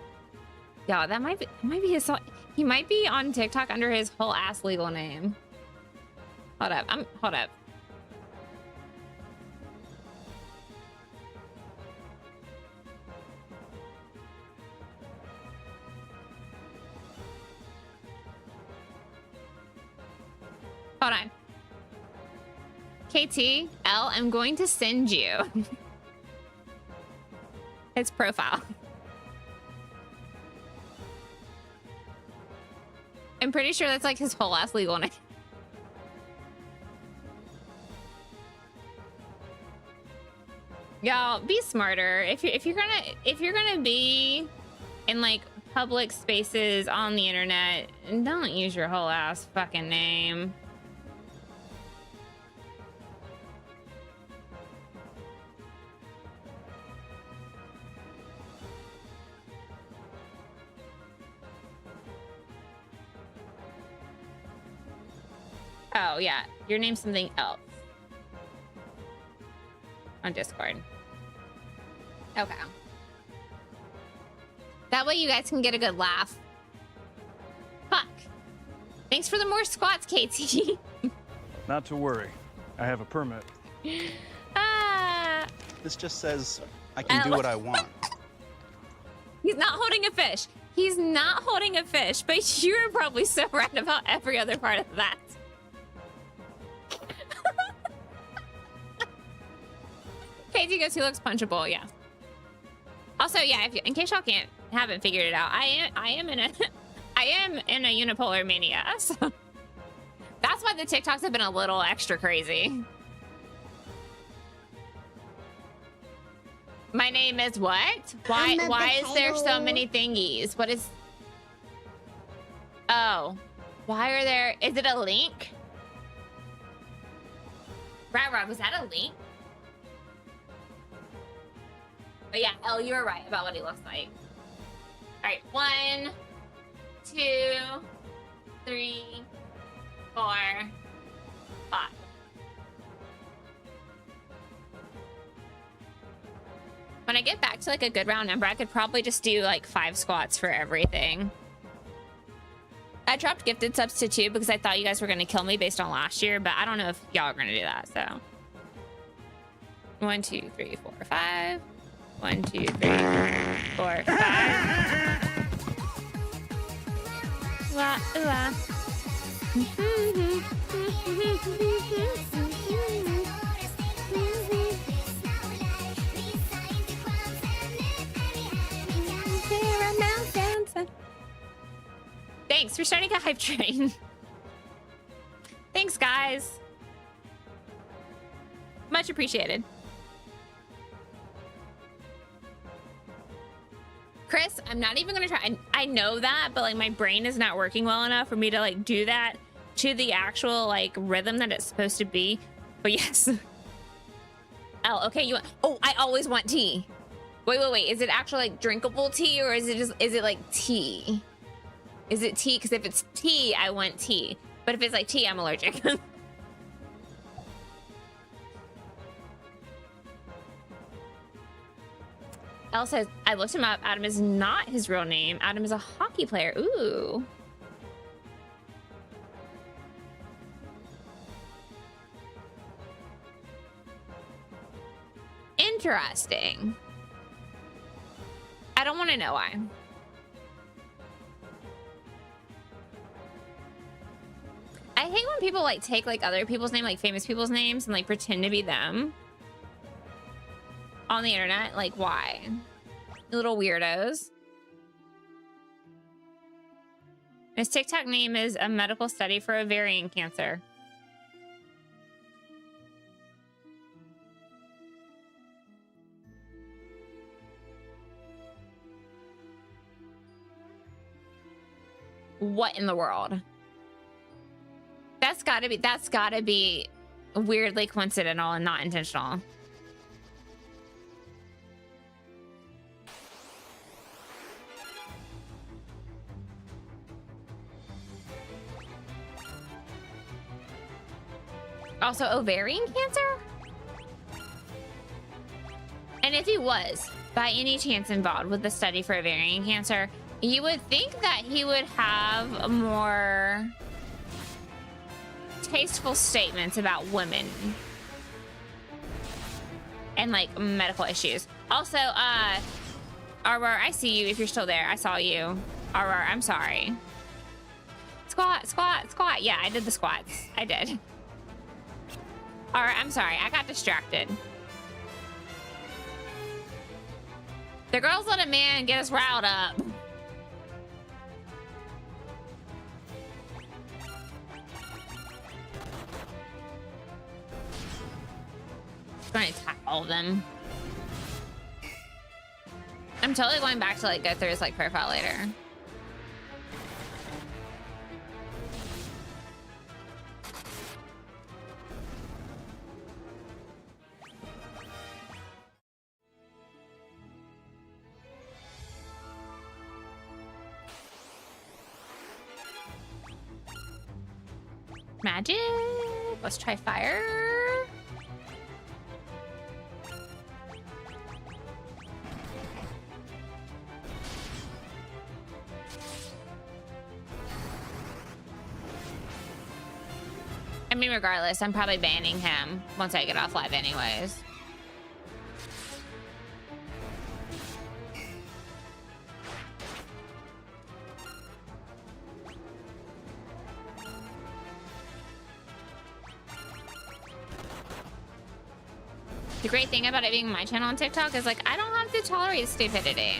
Yeah, that might be his. He might be on TikTok under his whole ass legal name. Hold up. Hold up. Hold on. KT, L, I'm going to send you his profile. I'm pretty sure that's like his whole ass legal name. Y'all, be smarter. If you're gonna be in like public spaces on the internet, don't use your whole ass fucking name. Oh, yeah. Your name's something else. On Discord. Okay. That way you guys can get a good laugh. Fuck. Thanks for the more squats, KT. Not to worry. I have a permit. Ah. This just says I can do what I want. He's not holding a fish. He's not holding a fish, but you're probably so right about every other part of that. KT goes, he looks punchable, yeah. Also, yeah, if you, in case y'all haven't figured it out, I am in a unipolar mania, so that's why the TikToks have been a little extra crazy. My name is what? Why is there so many thingies? What is... Oh. Why are there... Is it a link? Rod, was that a link? But yeah, Elle, you were right about what he looks like. All right, 1, 2, 3, 4, 5. When I get back to like a good round number, I could probably just do like 5 squats for everything. I dropped gifted subs to 2 because I thought you guys were gonna kill me based on last year, but I don't know if y'all are gonna do that, so. 1, 2, 3, 4, 5. 1, 2, 3, 4, 5. Wah, wah. Thanks for starting a hype train. Thanks, guys. Much appreciated. Chris, I'm not even gonna try. I know that, but like my brain is not working well enough for me to like do that to the actual like rhythm that it's supposed to be. But yes. Oh, okay. You want? Oh, I always want tea. Wait. Is it actually like drinkable tea, or is it like tea? Is it tea? Because if it's tea, I want tea. But if it's like tea, I'm allergic. Elle says, I looked him up. Adam is not his real name. Adam is a hockey player. Ooh. Interesting. I don't want to know why. I hate when people like take like other people's name, like famous people's names, and like pretend to be them on the internet. Like, why? Little weirdos. His TikTok name is a medical study for ovarian cancer. What in the world? That's gotta be weirdly coincidental and not intentional. Also, ovarian cancer? And if he was, by any chance, involved with the study for ovarian cancer, you would think that he would have more tasteful statements about women and like medical issues. Also, Aurora, I see you if you're still there. I saw you. Aurora, I'm sorry. Squat. Yeah, I did the squats. I did. All right, I'm sorry. I got distracted. The girls let a man get us riled up. I'm going to attack all of them. I'm totally going back to like go through his like profile later. Magic. Let's try fire. I mean, regardless, I'm probably banning him once I get off live anyways. The great thing about it being my channel on TikTok is like, I don't have to tolerate stupidity.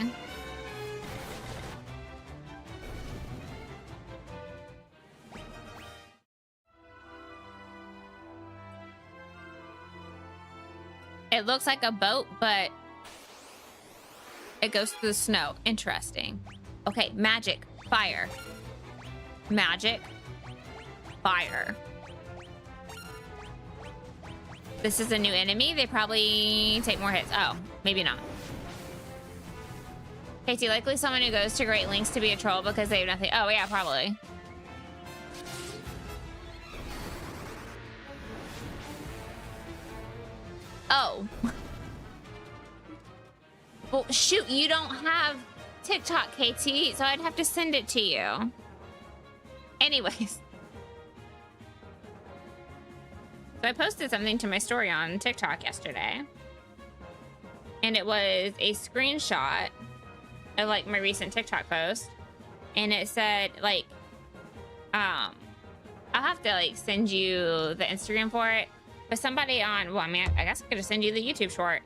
It looks like a boat, but it goes through the snow. Interesting. Okay, magic, fire. Magic, fire. This is a new enemy. They probably take more hits. Oh, maybe not. Katie, likely someone who goes to great lengths to be a troll because they have nothing. Oh, yeah, probably. Oh. Well, shoot, you don't have TikTok, KT, so I'd have to send it to you. Anyways. So I posted something to my story on TikTok yesterday. And it was a screenshot of like my recent TikTok post. And it said like, I'll have to like send you the Instagram for it. But somebody on, well, I mean, I guess I could just send you the YouTube short.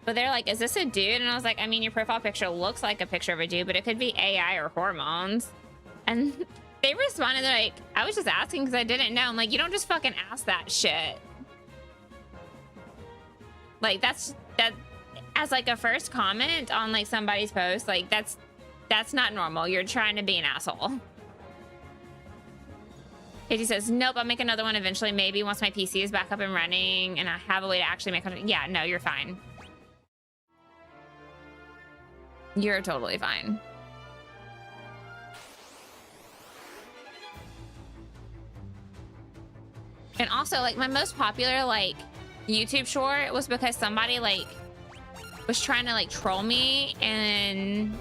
But they're like, is this a dude? And I was like, I mean, your profile picture looks like a picture of a dude, but it could be AI or hormones. And they responded, they're like, I was just asking because I didn't know. I'm like, you don't just fucking ask that shit. Like, that as like a first comment on like somebody's post, like that's not normal. You're trying to be an asshole. Katie says, nope, I'll make another one eventually, maybe once my PC is back up and running and I have a way to actually make content. Yeah, no, you're fine. You're totally fine. And also, like, my most popular, like, YouTube short was because somebody, like, was trying to, like, troll me and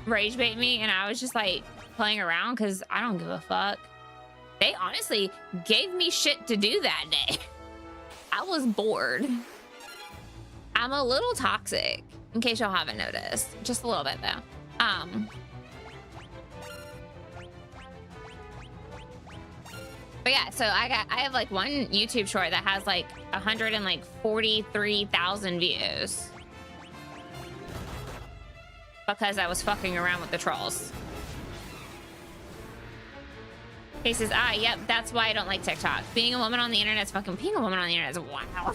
rage bait me, and I was just, like, playing around because I don't give a fuck. They honestly gave me shit to do that day. I was bored. I'm a little toxic, in case y'all haven't noticed. Just a little bit, though. But yeah, so I have like one YouTube short that has like 143,000 views. Because I was fucking around with the trolls. He says, yep, that's why I don't like TikTok. Being a woman on the internet is being a woman on the internet is wow.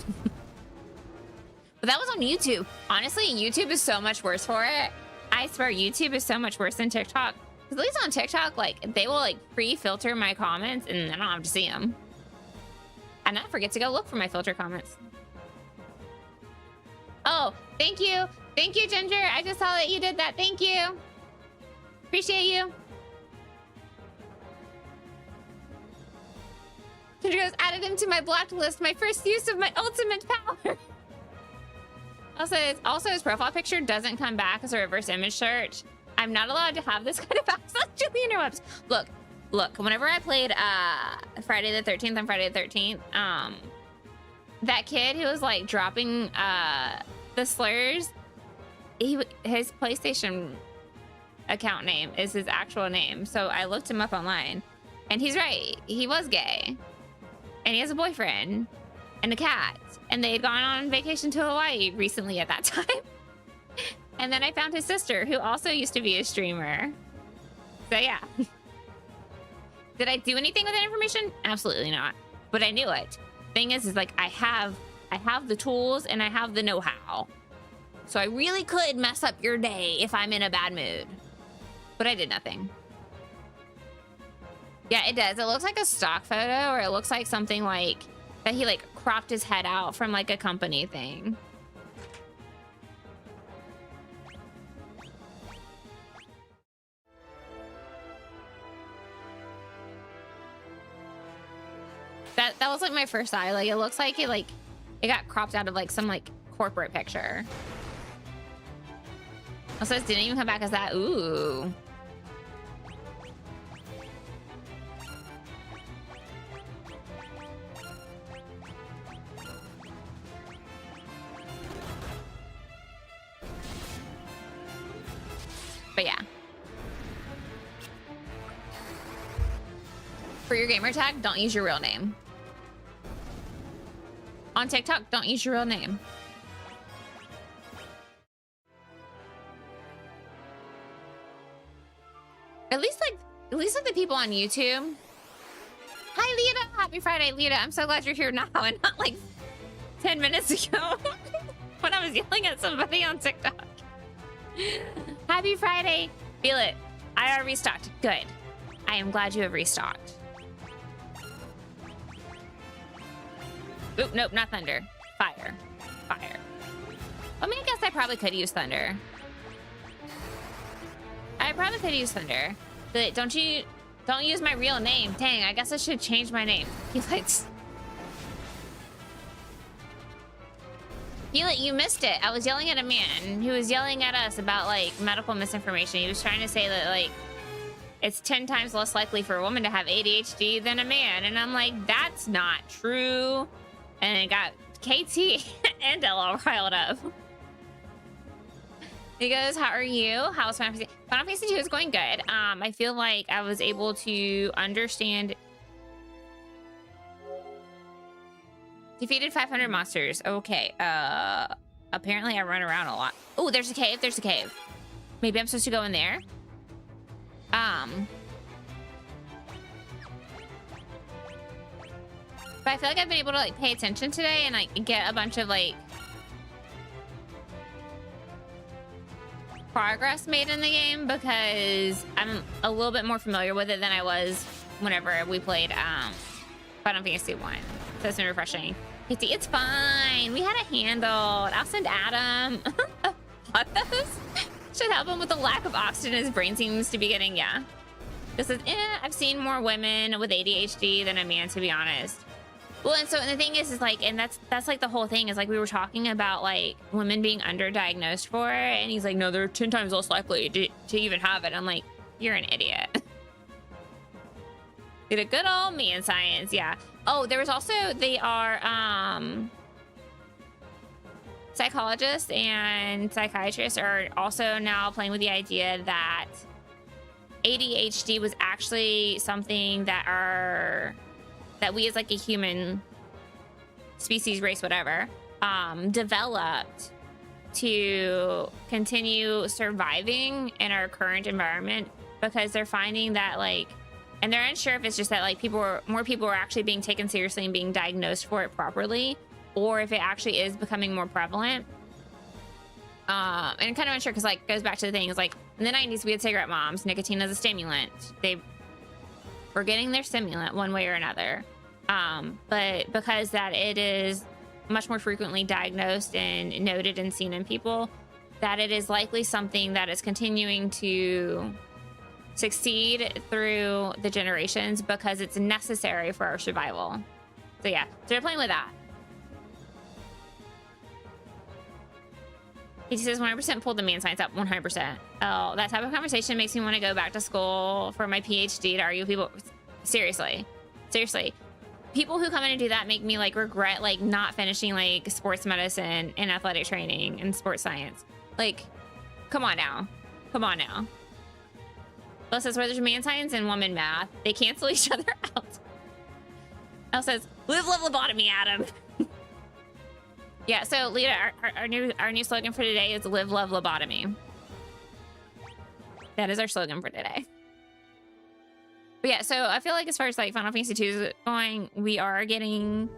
But that was on YouTube. Honestly, YouTube is so much worse for it. I swear, YouTube is so much worse than TikTok. At least on TikTok, like, they will, like, pre-filter my comments, and I don't have to see them. And I forget to go look for my filter comments. Oh, thank you. Thank you, Ginger. I just saw that you did that. Thank you. Appreciate you. Ginger goes, added him to my blocked list. My first use of my ultimate power. Also, his profile picture doesn't come back as a reverse image search. I'm not allowed to have this kind of access to the interwebs. Look, whenever I played Friday the 13th on Friday the 13th, that kid who was like dropping the slurs, his PlayStation account name is his actual name. So I looked him up online and he's right. He was gay and he has a boyfriend and a cat and they had gone on vacation to Hawaii recently at that time. And then I found his sister, who also used to be a streamer. So yeah. Did I do anything with that information? Absolutely not. But I knew it. Thing is like I have the tools and I have the know-how. So I really could mess up your day if I'm in a bad mood. But I did nothing. Yeah, it does. It looks like a stock photo, or it looks like something like that he like cropped his head out from like a company thing. That was like my first eye. Like, it looks like it got cropped out of like some like corporate picture. Also, it didn't even come back as that. Ooh. But yeah. For your gamer tag, don't use your real name. On TikTok, don't use your real name. At least like the people on YouTube. Hi, Lita. Happy Friday, Lita. I'm so glad you're here now and not like 10 minutes ago when I was yelling at somebody on TikTok. Happy Friday. Feel it. I are restocked. Good. I am glad you have restocked. Oop, nope, not thunder. Fire. Fire. I mean, I guess I probably could use thunder. I probably could use thunder. But don't use my real name. Dang, I guess I should change my name. Feel it, you missed it. I was yelling at a man who was yelling at us about like medical misinformation. He was trying to say that like it's 10 times less likely for a woman to have ADHD than a man. And I'm like, that's not true. And it got KT and Ella riled up. He goes, how are you? How's Final Fantasy? Final Fantasy 2 is going good. I feel like I was able to understand. Defeated 500 monsters. Okay. Apparently I run around a lot. Oh, there's a cave. There's a cave. Maybe I'm supposed to go in there. But I feel like I've been able to like pay attention today and like get a bunch of like progress made in the game because I'm a little bit more familiar with it than I was whenever we played Final Fantasy 1. So it's been refreshing. It's fine. We had it handled. I'll send Adam. What those? Should help him with the lack of oxygen his brain seems to be getting. Yeah. This is, I've seen more women with ADHD than a man, to be honest. Well, and so and the thing is like, and that's like the whole thing is like we were talking about like women being underdiagnosed for it, and he's like, no, they're 10 times less likely to even have it. I'm like, you're an idiot. Did a good old me in science, yeah. Oh, there was also they are psychologists and psychiatrists are also now playing with the idea that ADHD was actually something that we as like a human species, race, whatever, developed to continue surviving in our current environment because they're finding that like, and they're unsure if it's just that like more people are actually being taken seriously and being diagnosed for it properly, or if it actually is becoming more prevalent. And kind of unsure because like it goes back to the thing is like in the 90s we had cigarette moms, nicotine as a stimulant. They were getting their stimulant one way or another. But because that it is much more frequently diagnosed and noted and seen in people, that it is likely something that is continuing to succeed through the generations because it's necessary for our survival. So yeah, so they're playing with that. He says 100% pulled the man science up, 100%. Oh, that type of conversation makes me want to go back to school for my PhD to argue with people. Seriously. People who come in and do that make me like regret like not finishing like sports medicine and athletic training and sports science. Like, come on now. Bella says, where there's man science and woman math, they cancel each other out. Elle says, live, love, lobotomy, Adam. Yeah, so Lita, our new slogan for today is live, love, lobotomy. That is our slogan for today. But yeah, so I feel like as far as like Final Fantasy 2 is going, we are getting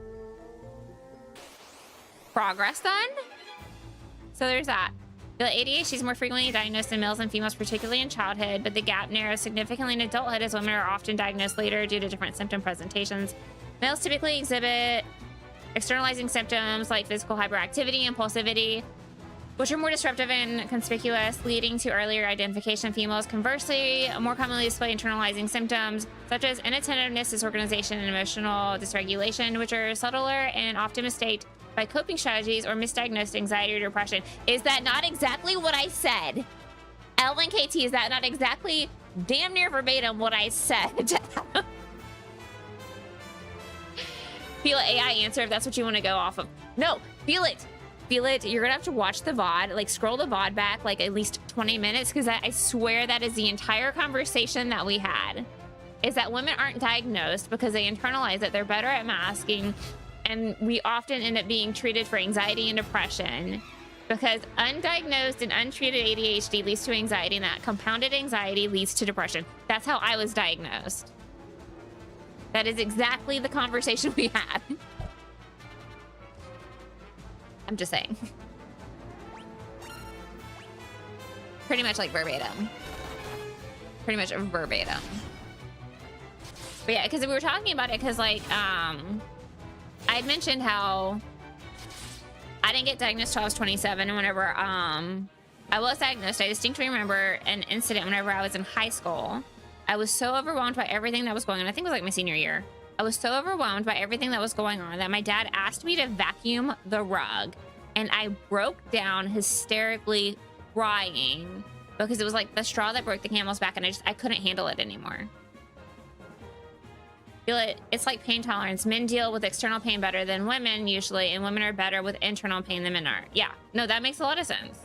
progress done. So there's that. The ADHD is more frequently diagnosed in males and females, particularly in childhood, but the gap narrows significantly in adulthood as women are often diagnosed later due to different symptom presentations. Males typically exhibit externalizing symptoms like physical hyperactivity, impulsivity, which are more disruptive and conspicuous, leading to earlier identification of females. Conversely, more commonly display internalizing symptoms such as inattentiveness, disorganization, and emotional dysregulation, which are subtler and often mistaked by coping strategies or misdiagnosed anxiety or depression. Is that not exactly what I said? Ellen KT, is that not exactly damn near verbatim what I said? Feel it AI answer if that's what you want to go off of. No, feel it. Feel it. You're gonna have to watch the VOD, like scroll the VOD back like at least 20 minutes, because I swear that is the entire conversation that we had. Is that women aren't diagnosed because they internalize it. They're better at masking, and we often end up being treated for anxiety and depression because undiagnosed and untreated ADHD leads to anxiety, and that compounded anxiety leads to depression. That's how I was diagnosed. That is exactly the conversation we had. I'm just saying. Pretty much like verbatim. Pretty much verbatim. But yeah, because we were talking about it because like, I had mentioned how I didn't get diagnosed till I was 27, and whenever I was diagnosed, I distinctly remember an incident whenever I was in high school. I was so overwhelmed by everything that was going on. I think it was like my senior year. I was so overwhelmed by everything that was going on that my dad asked me to vacuum the rug, and I broke down hysterically crying because it was like the straw that broke the camel's back, and I couldn't handle it anymore. Feel it. It's like pain tolerance. Men deal with external pain better than women usually, and women are better with internal pain than men are. Yeah, no, that makes a lot of sense.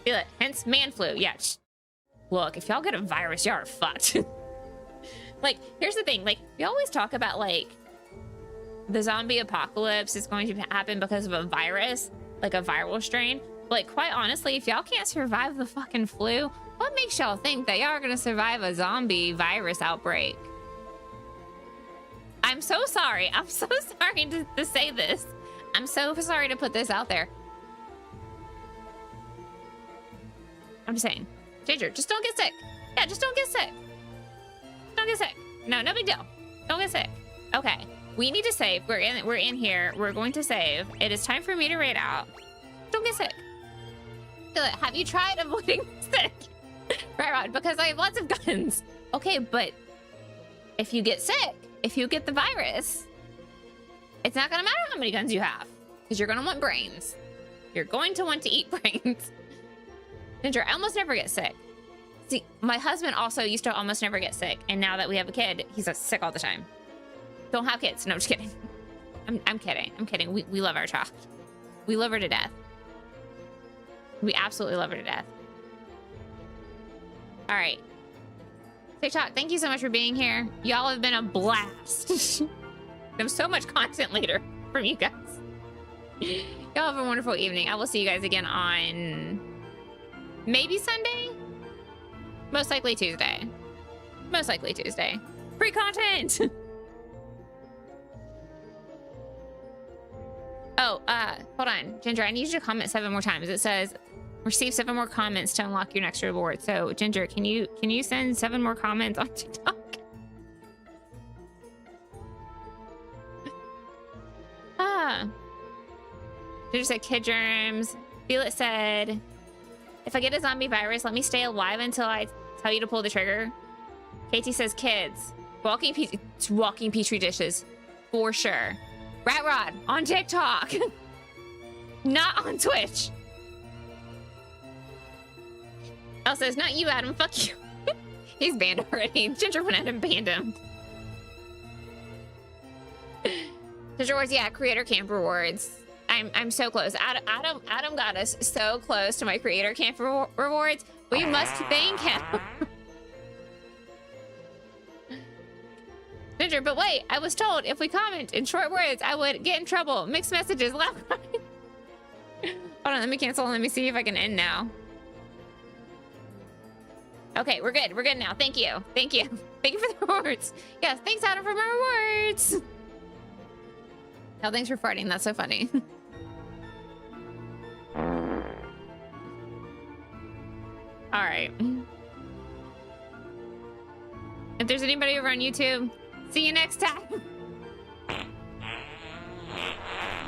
Feel it. Hence man flu. Yeah. Look, if y'all get a virus, y'all are fucked. Like, here's the thing. Like, we always talk about, like, the zombie apocalypse is going to happen because of a virus, like a viral strain. But, like, quite honestly, if y'all can't survive the fucking flu, what makes y'all think that y'all are going to survive a zombie virus outbreak? I'm so sorry. I'm so sorry to say this. I'm so sorry to put this out there. I'm just saying. Ginger, just don't get sick. Yeah, just don't get sick. Don't get sick. No, no big deal. Don't get sick. Okay, we need to save. We're in here. We're going to save. It is time for me to raid out. Don't get sick. Have you tried avoiding sick? Right, Rod, because I have lots of guns. Okay, but if you get sick, if you get the virus, it's not gonna matter how many guns you have, because you're gonna want brains. You're going to want to eat brains. Ginger, I almost never get sick. See, my husband also used to almost never get sick, and now that we have a kid, he's sick all the time. Don't have kids. No, I'm just kidding. I'm kidding. I'm kidding. We love our child. We love her to death. We absolutely love her to death. All right. TikTok, thank you so much for being here. Y'all have been a blast. There's so much content later from you guys. Y'all have a wonderful evening. I will see you guys again on maybe Sunday? Most likely Tuesday. Most likely Tuesday. Free content! Oh, hold on. Ginger, I need you to comment 7 more times. It says, receive 7 more comments to unlock your next reward. So, Ginger, can you send 7 more comments on TikTok? Ginger said kid germs. Feel it said, if I get a zombie virus, let me stay alive until I tell you to pull the trigger. KT says kids. Walking petri dishes. For sure. Rat Rod on TikTok. Not on Twitch. Elle says, not you, Adam. Fuck you. He's banned already. Ginger went out and banned him. Ginger Rewards, yeah, creator camp rewards. I'm so close. Adam got us so close to my creator camp rewards. We must thank him. Ginger, but wait, I was told if we comment in short words, I would get in trouble. Mixed messages, left, right. Hold on, let me cancel. Let me see if I can end now. Okay, we're good. We're good now. Thank you. Thank you. Thank you for the rewards. Yes, thanks, Adam, for my rewards. Hell, thanks for farting. That's so funny. All right. If there's anybody over on YouTube, see you next time.